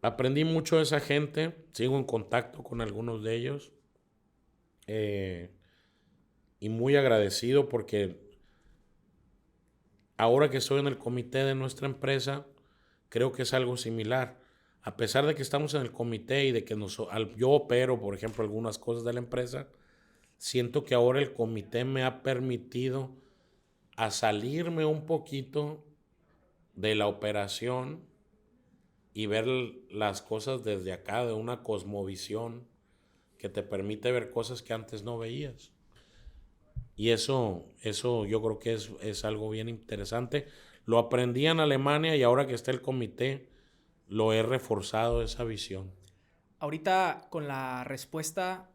aprendí mucho de esa gente, sigo en contacto con algunos de ellos eh, y muy agradecido porque ahora que estoy en el comité de nuestra empresa, creo que es algo similar. A pesar de que estamos en el comité y de que yo opero, por ejemplo, algunas cosas de la empresa, siento que ahora el comité me ha permitido a salirme un poquito de la operación y ver las cosas desde acá, de una cosmovisión que te permite ver cosas que antes no veías. Y eso yo creo que es algo bien interesante. Lo aprendí en Alemania y ahora que está el comité, lo he reforzado esa visión. Ahorita con la respuesta,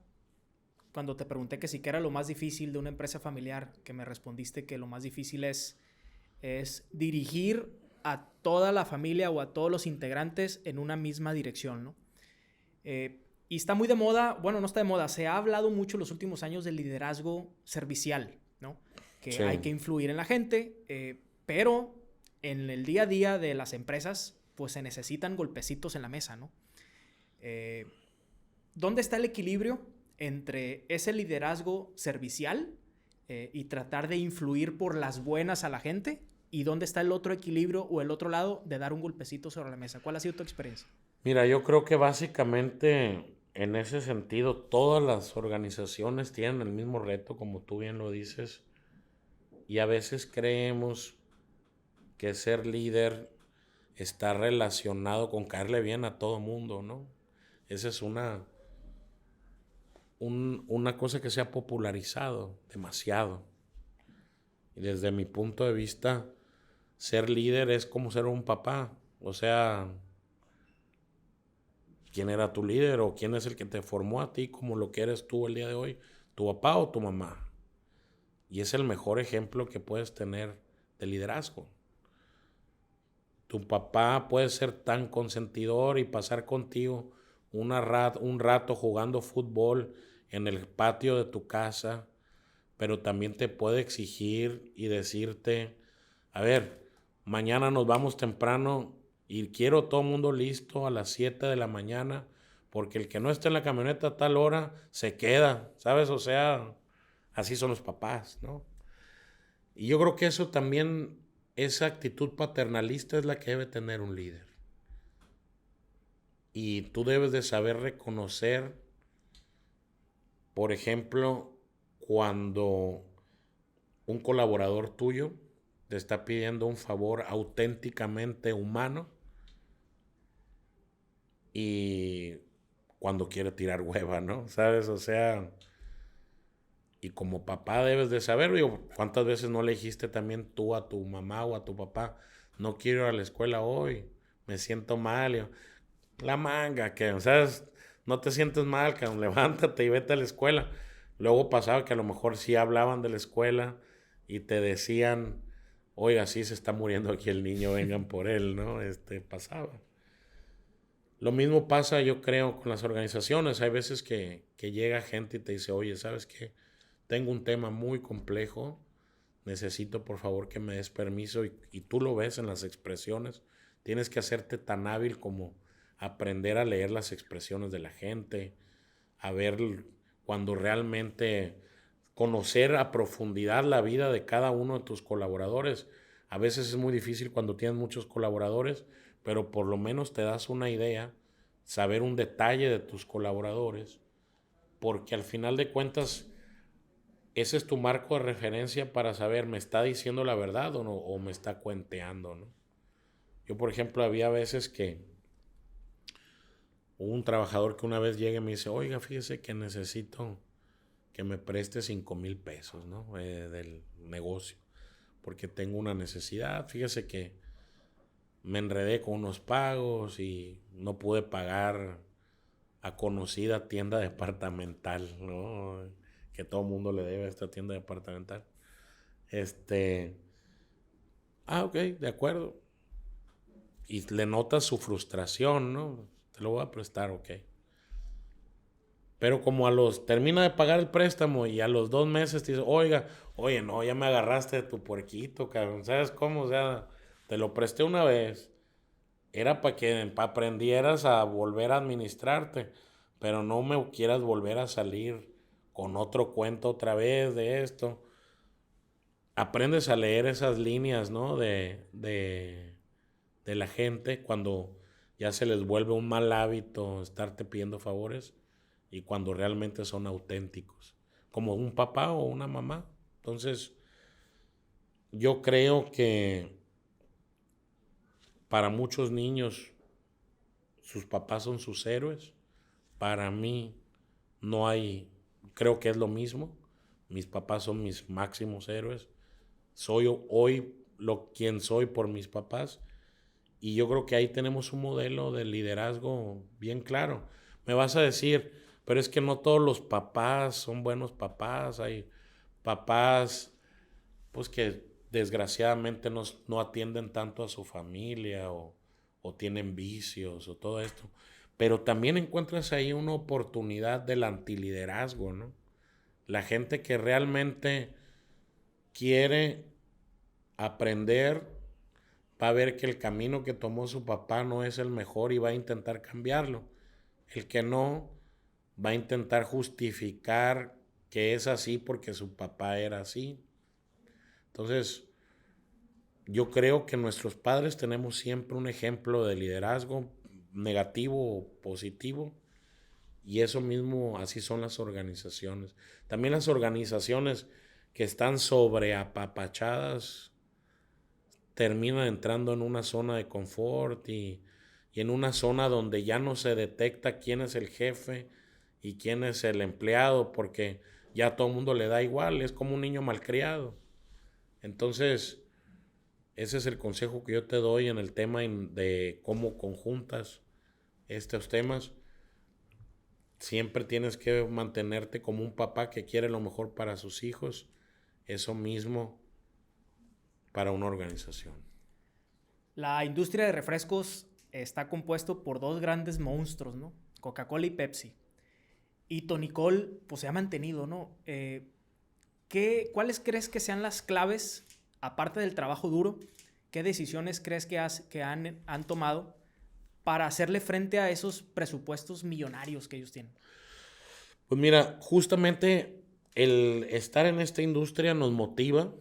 cuando te pregunté que sí que era lo más difícil de una empresa familiar, que me respondiste que lo más difícil es dirigir a toda la familia o a todos los integrantes en una misma dirección, ¿no? Y está muy de moda, bueno, no está de moda, se ha hablado mucho en los últimos años del liderazgo servicial, ¿no? Que Sí. hay que influir en la gente, pero en el día a día de las empresas, pues se necesitan golpecitos en la mesa, ¿no? ¿Dónde está el equilibrio entre ese liderazgo servicial y tratar de influir por las buenas a la gente? ¿Y dónde está el otro equilibrio o el otro lado de dar un golpecito sobre la mesa? ¿Cuál ha sido tu experiencia? Mira, yo creo que básicamente en ese sentido todas las organizaciones tienen el mismo reto, como tú bien lo dices, y a veces creemos que ser líder está relacionado con caerle bien a todo mundo, ¿no? Esa es una cosa que se ha popularizado demasiado. Y desde mi punto de vista, ser líder es como ser un papá. O sea, ¿quién era tu líder o quién es el que te formó a ti como lo que eres tú el día de hoy? ¿Tu papá o tu mamá? Y es el mejor ejemplo que puedes tener de liderazgo. Tu papá puede ser tan consentidor y pasar contigo un rato jugando fútbol en el patio de tu casa, pero también te puede exigir y decirte, a ver, mañana nos vamos temprano y quiero todo el mundo listo a las 7 de la mañana, porque el que no esté en la camioneta a tal hora se queda, ¿sabes? O sea, así son los papás, ¿no? Y yo creo que eso también, esa actitud paternalista es la que debe tener un líder. Y tú debes de saber reconocer, por ejemplo, cuando un colaborador tuyo te está pidiendo un favor auténticamente humano y cuando quiere tirar hueva, ¿no? ¿Sabes? O sea, y como papá debes de saber, digo, ¿cuántas veces no le dijiste también tú a tu mamá o a tu papá, no quiero ir a la escuela hoy, me siento mal? Y yo, la manga, que, ¿sabes? No te sientes mal, que levántate y vete a la escuela. Luego pasaba que a lo mejor sí hablaban de la escuela y te decían, oiga, sí se está muriendo aquí el niño, vengan por él, ¿no? Pasaba. Lo mismo pasa, yo creo, con las organizaciones. Hay veces que llega gente y te dice, oye, ¿sabes qué? Tengo un tema muy complejo, necesito por favor que me des permiso y tú lo ves en las expresiones. Tienes que hacerte tan hábil como aprender a leer las expresiones de la gente, a ver cuando realmente conocer a profundidad la vida de cada uno de tus colaboradores. A veces es muy difícil cuando tienes muchos colaboradores, pero por lo menos te das una idea, saber un detalle de tus colaboradores, porque al final de cuentas ese es tu marco de referencia para saber, ¿me está diciendo la verdad o no, o me está cuenteando, ¿no? Yo, por ejemplo, había veces que hubo un trabajador que una vez llega y me dice, oiga, fíjese que necesito que me preste 5,000 pesos, ¿no? Del negocio, porque tengo una necesidad. Fíjese que me enredé con unos pagos y no pude pagar a conocida tienda departamental, ¿no? Que todo el mundo le debe a esta tienda departamental. Este, ok, de acuerdo. Y le notas su frustración, ¿no? Te lo voy a prestar, ok. Pero como termina de pagar el préstamo y a los 2 meses te dice, oye, no, ya me agarraste de tu puerquito, cabrón. ¿Sabes cómo? O sea, te lo presté una vez. Era para que aprendieras a volver a administrarte, pero no me quieras volver a salir con otro cuento otra vez de esto. Aprendes a leer esas líneas, ¿no? De la gente cuando ya se les vuelve un mal hábito estarte pidiendo favores y cuando realmente son auténticos, como un papá o una mamá. Entonces, yo creo que para muchos niños sus papás son sus héroes. Para mí no hay, creo que es lo mismo. Mis papás son mis máximos héroes. Soy hoy quien soy por mis papás. Y yo creo que ahí tenemos un modelo de liderazgo bien claro. Me vas a decir, pero es que no todos los papás son buenos papás. Hay papás pues que desgraciadamente no atienden tanto a su familia o tienen vicios o todo esto. Pero también encuentras ahí una oportunidad del antiliderazgo, ¿no? La gente que realmente quiere aprender va a ver que el camino que tomó su papá no es el mejor y va a intentar cambiarlo. El que no va a intentar justificar que es así porque su papá era así. Entonces, yo creo que nuestros padres tenemos siempre un ejemplo de liderazgo negativo o positivo y eso mismo, así son las organizaciones. También las organizaciones que están sobreapapachadas terminan entrando en una zona de confort y en una zona donde ya no se detecta quién es el jefe y quién es el empleado porque ya a todo el mundo le da igual, es como un niño malcriado. Entonces, ese es el consejo que yo te doy en el tema de cómo conjuntas estos temas. Siempre tienes que mantenerte como un papá que quiere lo mejor para sus hijos. Eso mismo para una organización. La industria de refrescos está compuesto por dos grandes monstruos, ¿no? Coca-Cola y Pepsi. Y Tonicol, pues se ha mantenido, ¿no? ¿Cuáles crees que sean las claves, aparte del trabajo duro? ¿Qué decisiones crees que han tomado para hacerle frente a esos presupuestos millonarios que ellos tienen? Pues mira, justamente el estar en esta industria nos motiva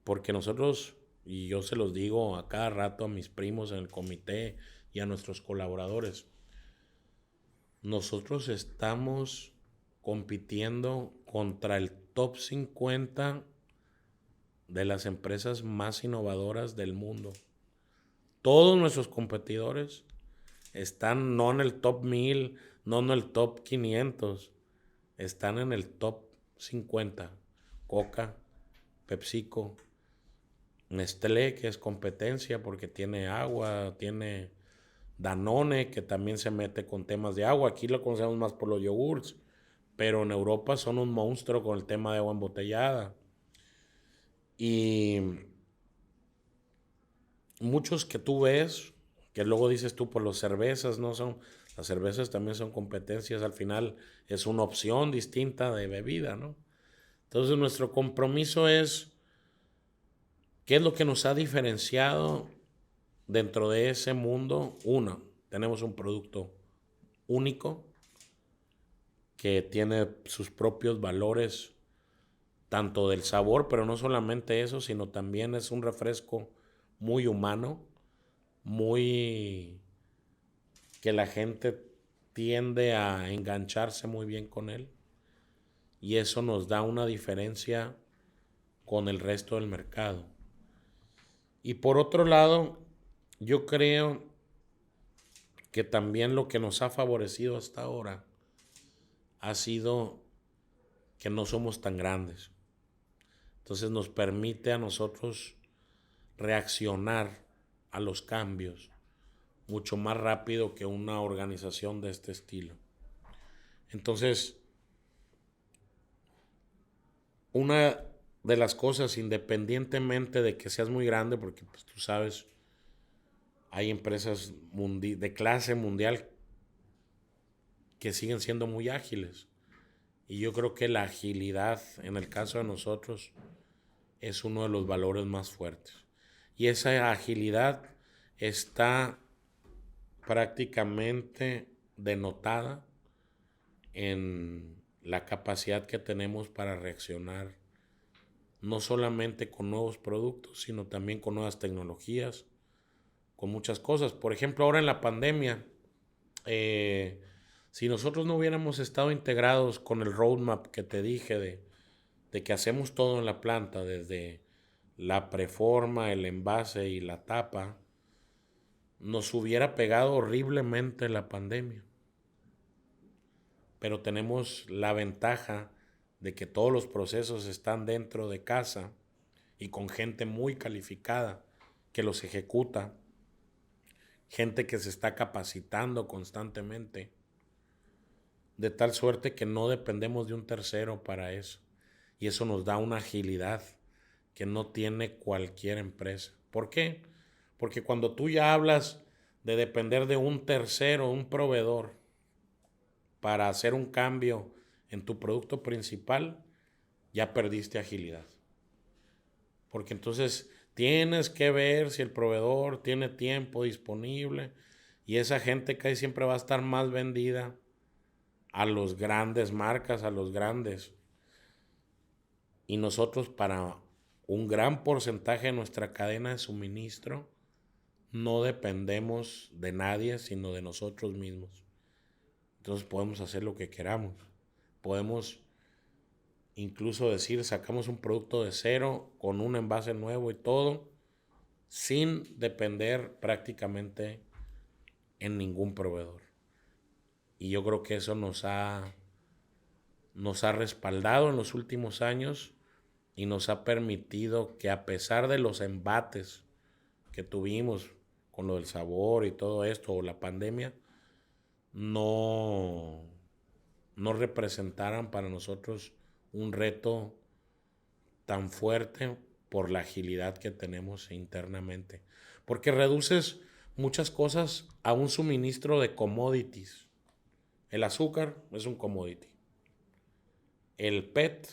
porque nosotros, y yo se los digo a cada rato a mis primos en el comité y a nuestros colaboradores, nosotros estamos compitiendo contra el top 50 de las empresas más innovadoras del mundo. Todos nuestros competidores están no en el top 1000, no en el top 500, están en el top 50. Coca, PepsiCo, Nestlé, que es competencia porque tiene agua, tiene Danone, que también se mete con temas de agua. Aquí lo conocemos más por los yogurts, pero en Europa son un monstruo con el tema de agua embotellada. Y muchos que tú ves, que luego dices tú, por las cervezas, no son, las cervezas también son competencias, al final es una opción distinta de bebida, ¿no? Entonces nuestro compromiso es, ¿qué es lo que nos ha diferenciado dentro de ese mundo? Uno, tenemos un producto único que tiene sus propios valores, tanto del sabor, pero no solamente eso, sino también es un refresco muy humano, muy que la gente tiende a engancharse muy bien con él y eso nos da una diferencia con el resto del mercado. Y por otro lado, yo creo que también lo que nos ha favorecido hasta ahora ha sido que no somos tan grandes. Entonces nos permite a nosotros reaccionar a los cambios mucho más rápido que una organización de este estilo. Entonces, una de las cosas, independientemente de que seas muy grande, porque pues, tú sabes, hay empresas de clase mundial que siguen siendo muy ágiles. Y yo creo que la agilidad, en el caso de nosotros, es uno de los valores más fuertes. Y esa agilidad está prácticamente denotada en la capacidad que tenemos para reaccionar, no solamente con nuevos productos, sino también con nuevas tecnologías, con muchas cosas. Por ejemplo, ahora en la pandemia, si nosotros no hubiéramos estado integrados con el roadmap que te dije de que hacemos todo en la planta, desde la preforma, el envase y la tapa, nos hubiera pegado horriblemente la pandemia. Pero tenemos la ventaja de que todos los procesos están dentro de casa y con gente muy calificada que los ejecuta, gente que se está capacitando constantemente, de tal suerte que no dependemos de un tercero para eso. Y eso nos da una agilidad que no tiene cualquier empresa. ¿Por qué? Porque cuando tú ya hablas de depender de un tercero, un proveedor, para hacer un cambio en tu producto principal, ya perdiste agilidad. Porque entonces tienes que ver si el proveedor tiene tiempo disponible y esa gente casi siempre va a estar más vendida a los grandes marcas, a los grandes. Y nosotros para un gran porcentaje de nuestra cadena de suministro no dependemos de nadie, sino de nosotros mismos. Entonces podemos hacer lo que queramos. Podemos incluso decir, sacamos un producto de cero con un envase nuevo y todo, sin depender prácticamente en ningún proveedor. Y yo creo que eso nos ha respaldado en los últimos años y nos ha permitido que, a pesar de los embates que tuvimos con lo del sabor y todo esto, o la pandemia, no representaran para nosotros un reto tan fuerte por la agilidad que tenemos internamente. Porque reduces muchas cosas a un suministro de commodities. El azúcar es un commodity. El PET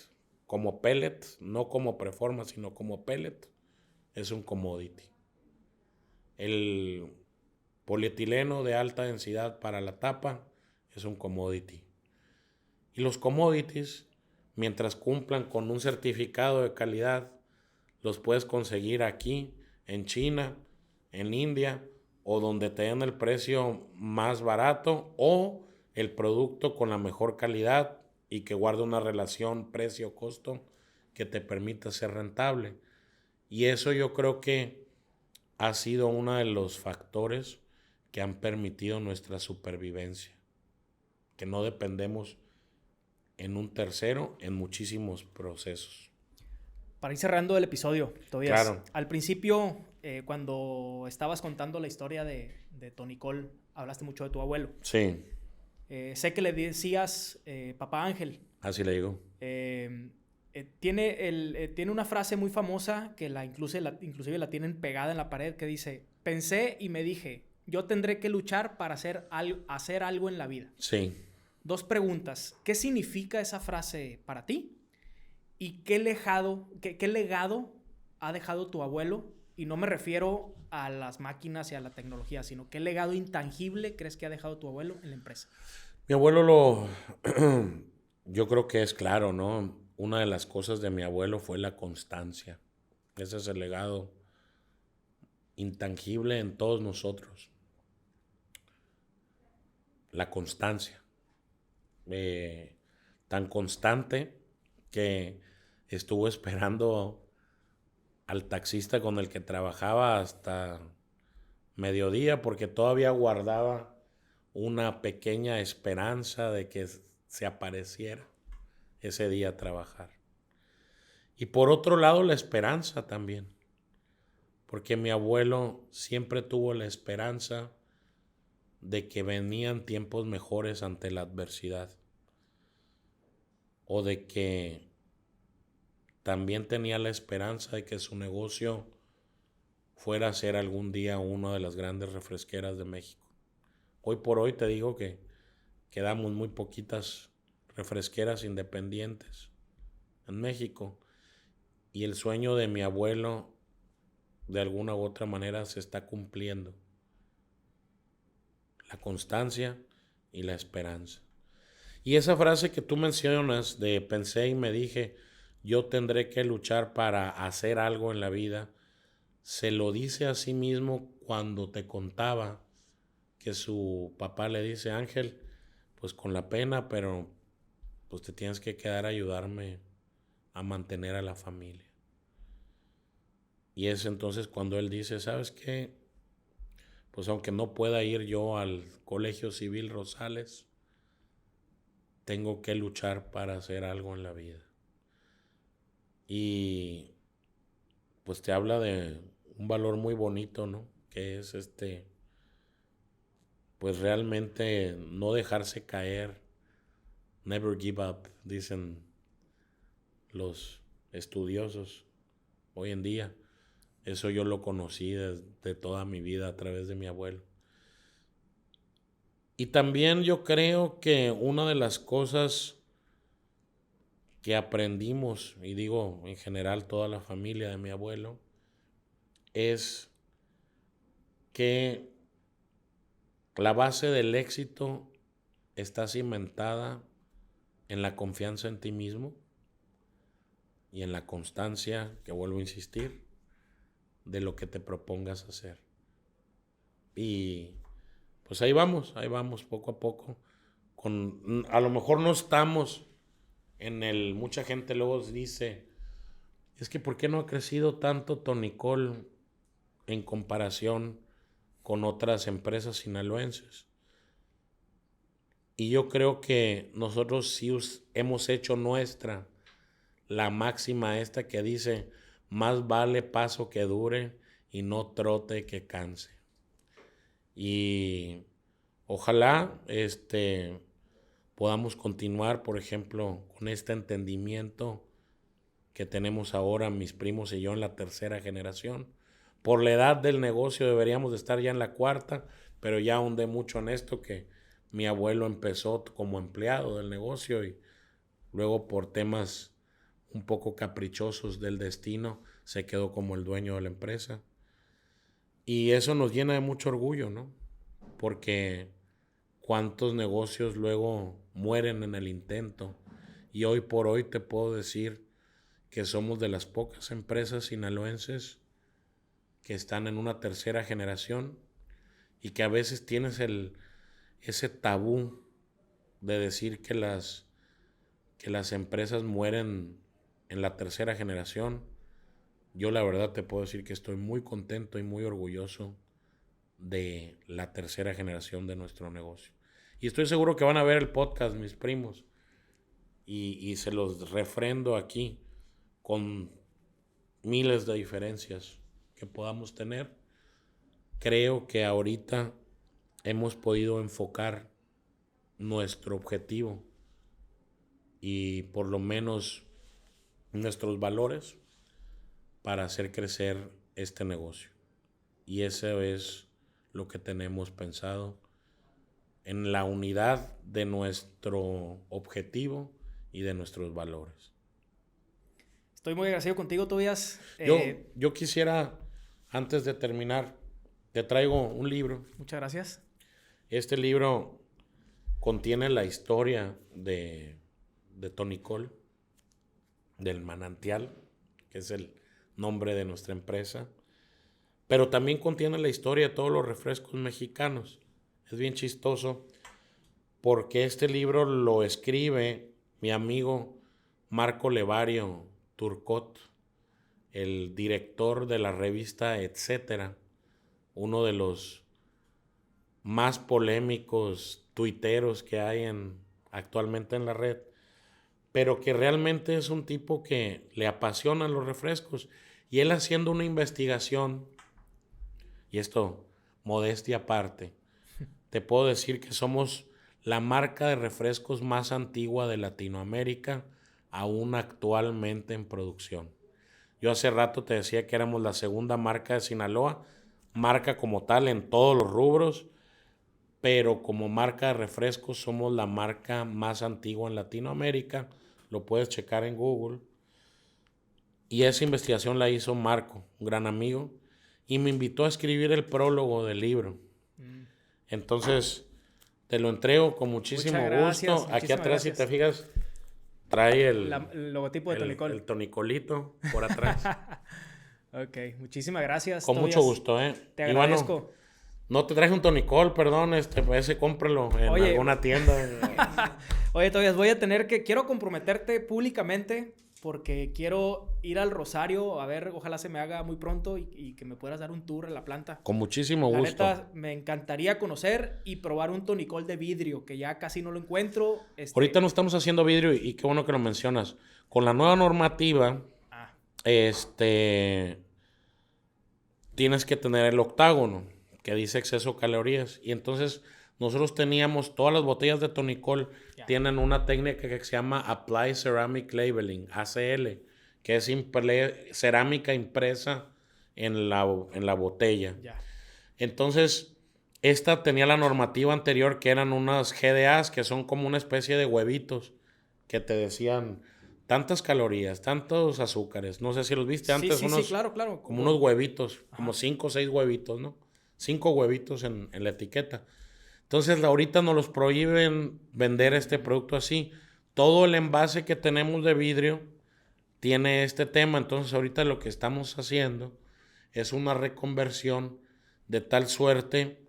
como pellet, no como preforma, sino como pellet, es un commodity. El polietileno de alta densidad para la tapa es un commodity. Y los commodities, mientras cumplan con un certificado de calidad, los puedes conseguir aquí, en China, en India, o donde te den el precio más barato, o el producto con la mejor calidad y que guarde una relación precio-costo que te permita ser rentable. Y eso yo creo que ha sido uno de los factores que han permitido nuestra supervivencia, que no dependemos en un tercero en muchísimos procesos. Para ir cerrando el episodio, Tobías, Claro. Al principio, cuando estabas contando la historia de Tonicol, hablaste mucho de tu abuelo. Sí. Sé que le decías Papá Ángel. Así le digo. Tiene una frase muy famosa que inclusive la tienen pegada en la pared, que dice: pensé y me dije, yo tendré que luchar para hacer algo en la vida. Sí. 2 preguntas. ¿Qué significa esa frase para ti? ¿Y qué legado ha dejado tu abuelo? Y no me refiero a las máquinas y a la tecnología, sino qué legado intangible crees que ha dejado tu abuelo en la empresa. Mi abuelo yo creo que es claro, ¿no? Una de las cosas de mi abuelo fue la constancia. Ese es el legado intangible en todos nosotros. La constancia. Tan constante que estuvo esperando al taxista con el que trabajaba hasta mediodía porque todavía guardaba una pequeña esperanza de que se apareciera ese día a trabajar. Y por otro lado, la esperanza también, porque mi abuelo siempre tuvo la esperanza de que venían tiempos mejores ante la adversidad, o de que también tenía la esperanza de que su negocio fuera a ser algún día una de las grandes refresqueras de México. Hoy por hoy te digo que quedamos muy poquitas refresqueras independientes en México, y el sueño de mi abuelo de alguna u otra manera se está cumpliendo. La constancia y la esperanza. Y esa frase que tú mencionas de pensé y me dije, yo tendré que luchar para hacer algo en la vida, se lo dice a sí mismo cuando te contaba que su papá le dice, Ángel, pues con la pena, pero pues te tienes que quedar a ayudarme a mantener a la familia. Y es entonces cuando él dice, ¿sabes qué? Pues aunque no pueda ir yo al Colegio Civil Rosales, tengo que luchar para hacer algo en la vida. Y pues te habla de un valor muy bonito, ¿no? Que es pues realmente no dejarse caer, never give up, dicen los estudiosos hoy en día. Eso yo lo conocí desde toda mi vida a través de mi abuelo. Y también yo creo que una de las cosas que aprendimos, y digo en general toda la familia de mi abuelo, es que la base del éxito está cimentada en la confianza en ti mismo y en la constancia, que vuelvo a insistir, de lo que te propongas hacer. Y pues ahí vamos poco a poco. A lo mejor no estamos mucha gente luego dice, es que ¿por qué no ha crecido tanto Tonicol en comparación con otras empresas sinaloenses? Y yo creo que nosotros sí hemos hecho nuestra la máxima esta que dice, más vale paso que dure y no trote que canse. Y ojalá podamos continuar, por ejemplo, con este entendimiento que tenemos ahora mis primos y yo en la tercera generación. Por la edad del negocio deberíamos de estar ya en la cuarta, pero ya ahondé mucho en esto, que mi abuelo empezó como empleado del negocio y luego por temas un poco caprichosos del destino se quedó como el dueño de la empresa. Y eso nos llena de mucho orgullo, ¿no? Porque cuántos negocios luego mueren en el intento. Y hoy por hoy te puedo decir que somos de las pocas empresas sinaloenses que están en una tercera generación y que a veces tienes ese tabú de decir que las empresas mueren en la tercera generación. Yo la verdad te puedo decir que estoy muy contento y muy orgulloso de la tercera generación de nuestro negocio. Y estoy seguro que van a ver el podcast mis primos y se los refrendo aquí con miles de diferencias que podamos tener. Creo que ahorita hemos podido enfocar nuestro objetivo y por lo menos nuestros valores para hacer crecer este negocio. Y eso es lo que tenemos pensado, en la unidad de nuestro objetivo y de nuestros valores. Estoy muy agradecido contigo, Tobías. Yo quisiera, antes de terminar, te traigo un libro. Muchas gracias. Este libro contiene la historia de Tonicol, del Manantial, que es el nombre de nuestra empresa, pero también contiene la historia de todos los refrescos mexicanos. Es bien chistoso porque este libro lo escribe mi amigo Marco Levario Turcot, el director de la revista Etcétera, uno de los más polémicos tuiteros que hay actualmente en la red, pero que realmente es un tipo que le apasionan los refrescos. Y él, haciendo una investigación, y esto, modestia aparte, te puedo decir que somos la marca de refrescos más antigua de Latinoamérica, aún actualmente en producción. Yo hace rato te decía que éramos la segunda marca de Sinaloa, marca como tal en todos los rubros, pero como marca de refrescos somos la marca más antigua en Latinoamérica. Lo puedes checar en Google. Y esa investigación la hizo Marco, un gran amigo, y me invitó a escribir el prólogo del libro. Entonces, te lo entrego con muchísimo gusto. Aquí atrás, si te fijas, trae el logotipo de Tonicol. El tonicolito por atrás. Ok, muchísimas gracias. Con mucho gusto, Te agradezco. Bueno, no te traje un tonicol, perdón, ese cómpralo en alguna tienda. Oye, Tobias, quiero comprometerte públicamente porque quiero ir al Rosario, a ver, ojalá se me haga muy pronto y que me puedas dar un tour en la planta. Con muchísimo gusto. La neta, me encantaría conocer y probar un tonicol de vidrio, que ya casi no lo encuentro. Ahorita no estamos haciendo vidrio y qué bueno que lo mencionas. Con la nueva normativa, tienes que tener el octágono, que dice exceso de calorías. Y entonces nosotros teníamos, todas las botellas de tonicol tienen una técnica que se llama Applied Ceramic Labeling, ACL, que es cerámica impresa en la botella. Entonces, esta tenía la normativa anterior que eran unas GDAs, que son como una especie de huevitos, que te decían tantas calorías, tantos azúcares. No sé si los viste antes. Sí, claro. Como unos huevitos, como 5 o 6 huevitos, ¿no? 5 huevitos en la etiqueta. Entonces, ahorita nos los prohíben vender este producto así. Todo el envase que tenemos de vidrio tiene este tema. Entonces, ahorita lo que estamos haciendo es una reconversión de tal suerte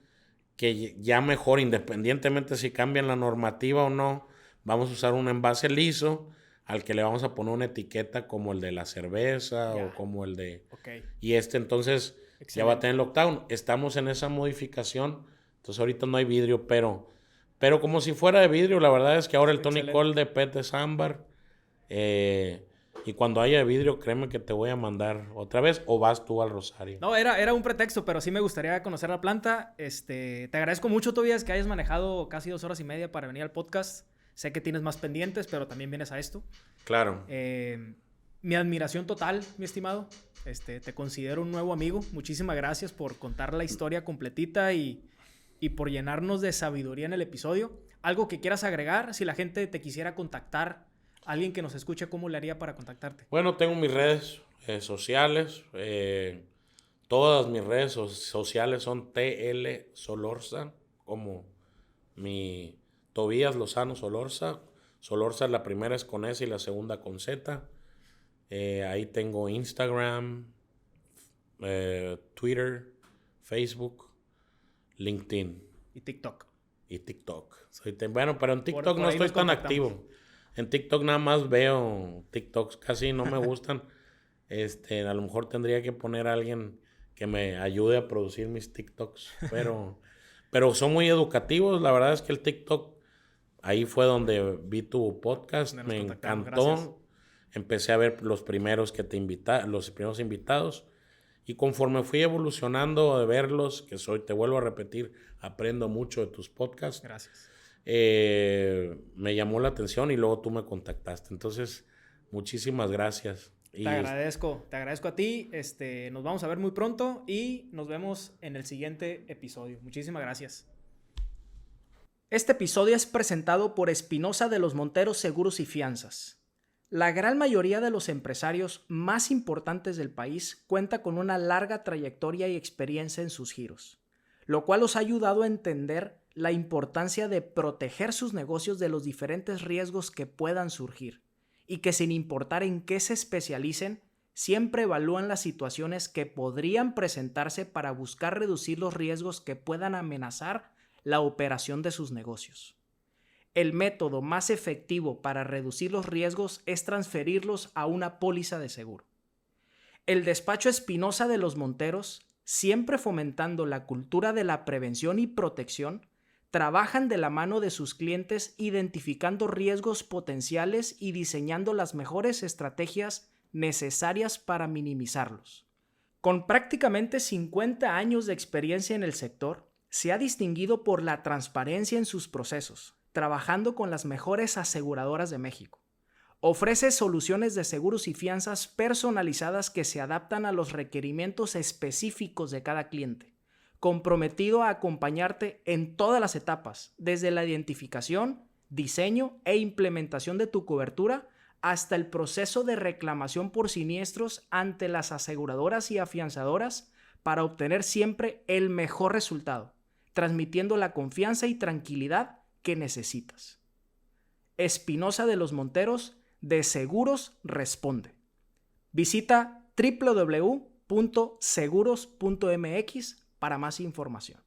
que ya mejor, independientemente si cambian la normativa o no, vamos a usar un envase liso al que le vamos a poner una etiqueta como el de la cerveza o como el de... Y entonces ya va a tener el octágono. Estamos en esa modificación. Entonces ahorita no hay vidrio, pero como si fuera de vidrio. La verdad es que ahora el tonicol de PET es ámbar. Y cuando haya vidrio, créeme que te voy a mandar otra vez, o vas tú al Rosario. No, era un pretexto, pero sí me gustaría conocer la planta. Te agradezco mucho, Tobias, que hayas manejado casi 2 horas y media para venir al podcast. Sé que tienes más pendientes, pero también vienes a esto. Claro. Mi admiración total, mi estimado. Te considero un nuevo amigo. Muchísimas gracias por contar la historia completita y por llenarnos de sabiduría en el episodio. ¿Algo que quieras agregar? Si la gente te quisiera contactar, alguien que nos escuche, ¿cómo le haría para contactarte? Bueno, tengo mis redes sociales. Todas mis redes sociales son TL Solorza, como mi Tobías Lozano Solorza. Solorza, la primera es con S y la segunda con Z. Ahí tengo Instagram, Twitter, Facebook, LinkedIn. Y TikTok. Bueno, pero en TikTok no estoy tan activo. En TikTok nada más veo TikToks, casi no me gustan. A lo mejor tendría que poner a alguien que me ayude a producir mis TikToks, pero son muy educativos. La verdad es que el TikTok, ahí fue donde vi tu podcast, me encantó. Gracias. Empecé a ver los primeros los primeros invitados, y conforme fui evolucionando de verlos, te vuelvo a repetir, aprendo mucho de tus podcasts. Gracias. Me llamó la atención y luego tú me contactaste. Entonces, muchísimas gracias. Te agradezco a ti. Nos vamos a ver muy pronto y nos vemos en el siguiente episodio. Muchísimas gracias. Este episodio es presentado por Espinosa de los Monteros Seguros y Fianzas. La gran mayoría de los empresarios más importantes del país cuenta con una larga trayectoria y experiencia en sus giros, lo cual los ha ayudado a entender la importancia de proteger sus negocios de los diferentes riesgos que puedan surgir y que, sin importar en qué se especialicen, siempre evalúan las situaciones que podrían presentarse para buscar reducir los riesgos que puedan amenazar la operación de sus negocios. El método más efectivo para reducir los riesgos es transferirlos a una póliza de seguro. El despacho Espinosa de los Monteros, siempre fomentando la cultura de la prevención y protección, trabajan de la mano de sus clientes identificando riesgos potenciales y diseñando las mejores estrategias necesarias para minimizarlos. Con prácticamente 50 años de experiencia en el sector, se ha distinguido por la transparencia en sus procesos, trabajando con las mejores aseguradoras de México, Ofrece soluciones de seguros y fianzas personalizadas que se adaptan a los requerimientos específicos de cada cliente, comprometido a acompañarte en todas las etapas, desde la identificación, diseño e implementación de tu cobertura hasta el proceso de reclamación por siniestros ante las aseguradoras y afianzadoras para obtener siempre el mejor resultado, transmitiendo la confianza y tranquilidad que necesitas. Espinosa de los Monteros, de Seguros Responde. Visita www.seguros.mx para más información.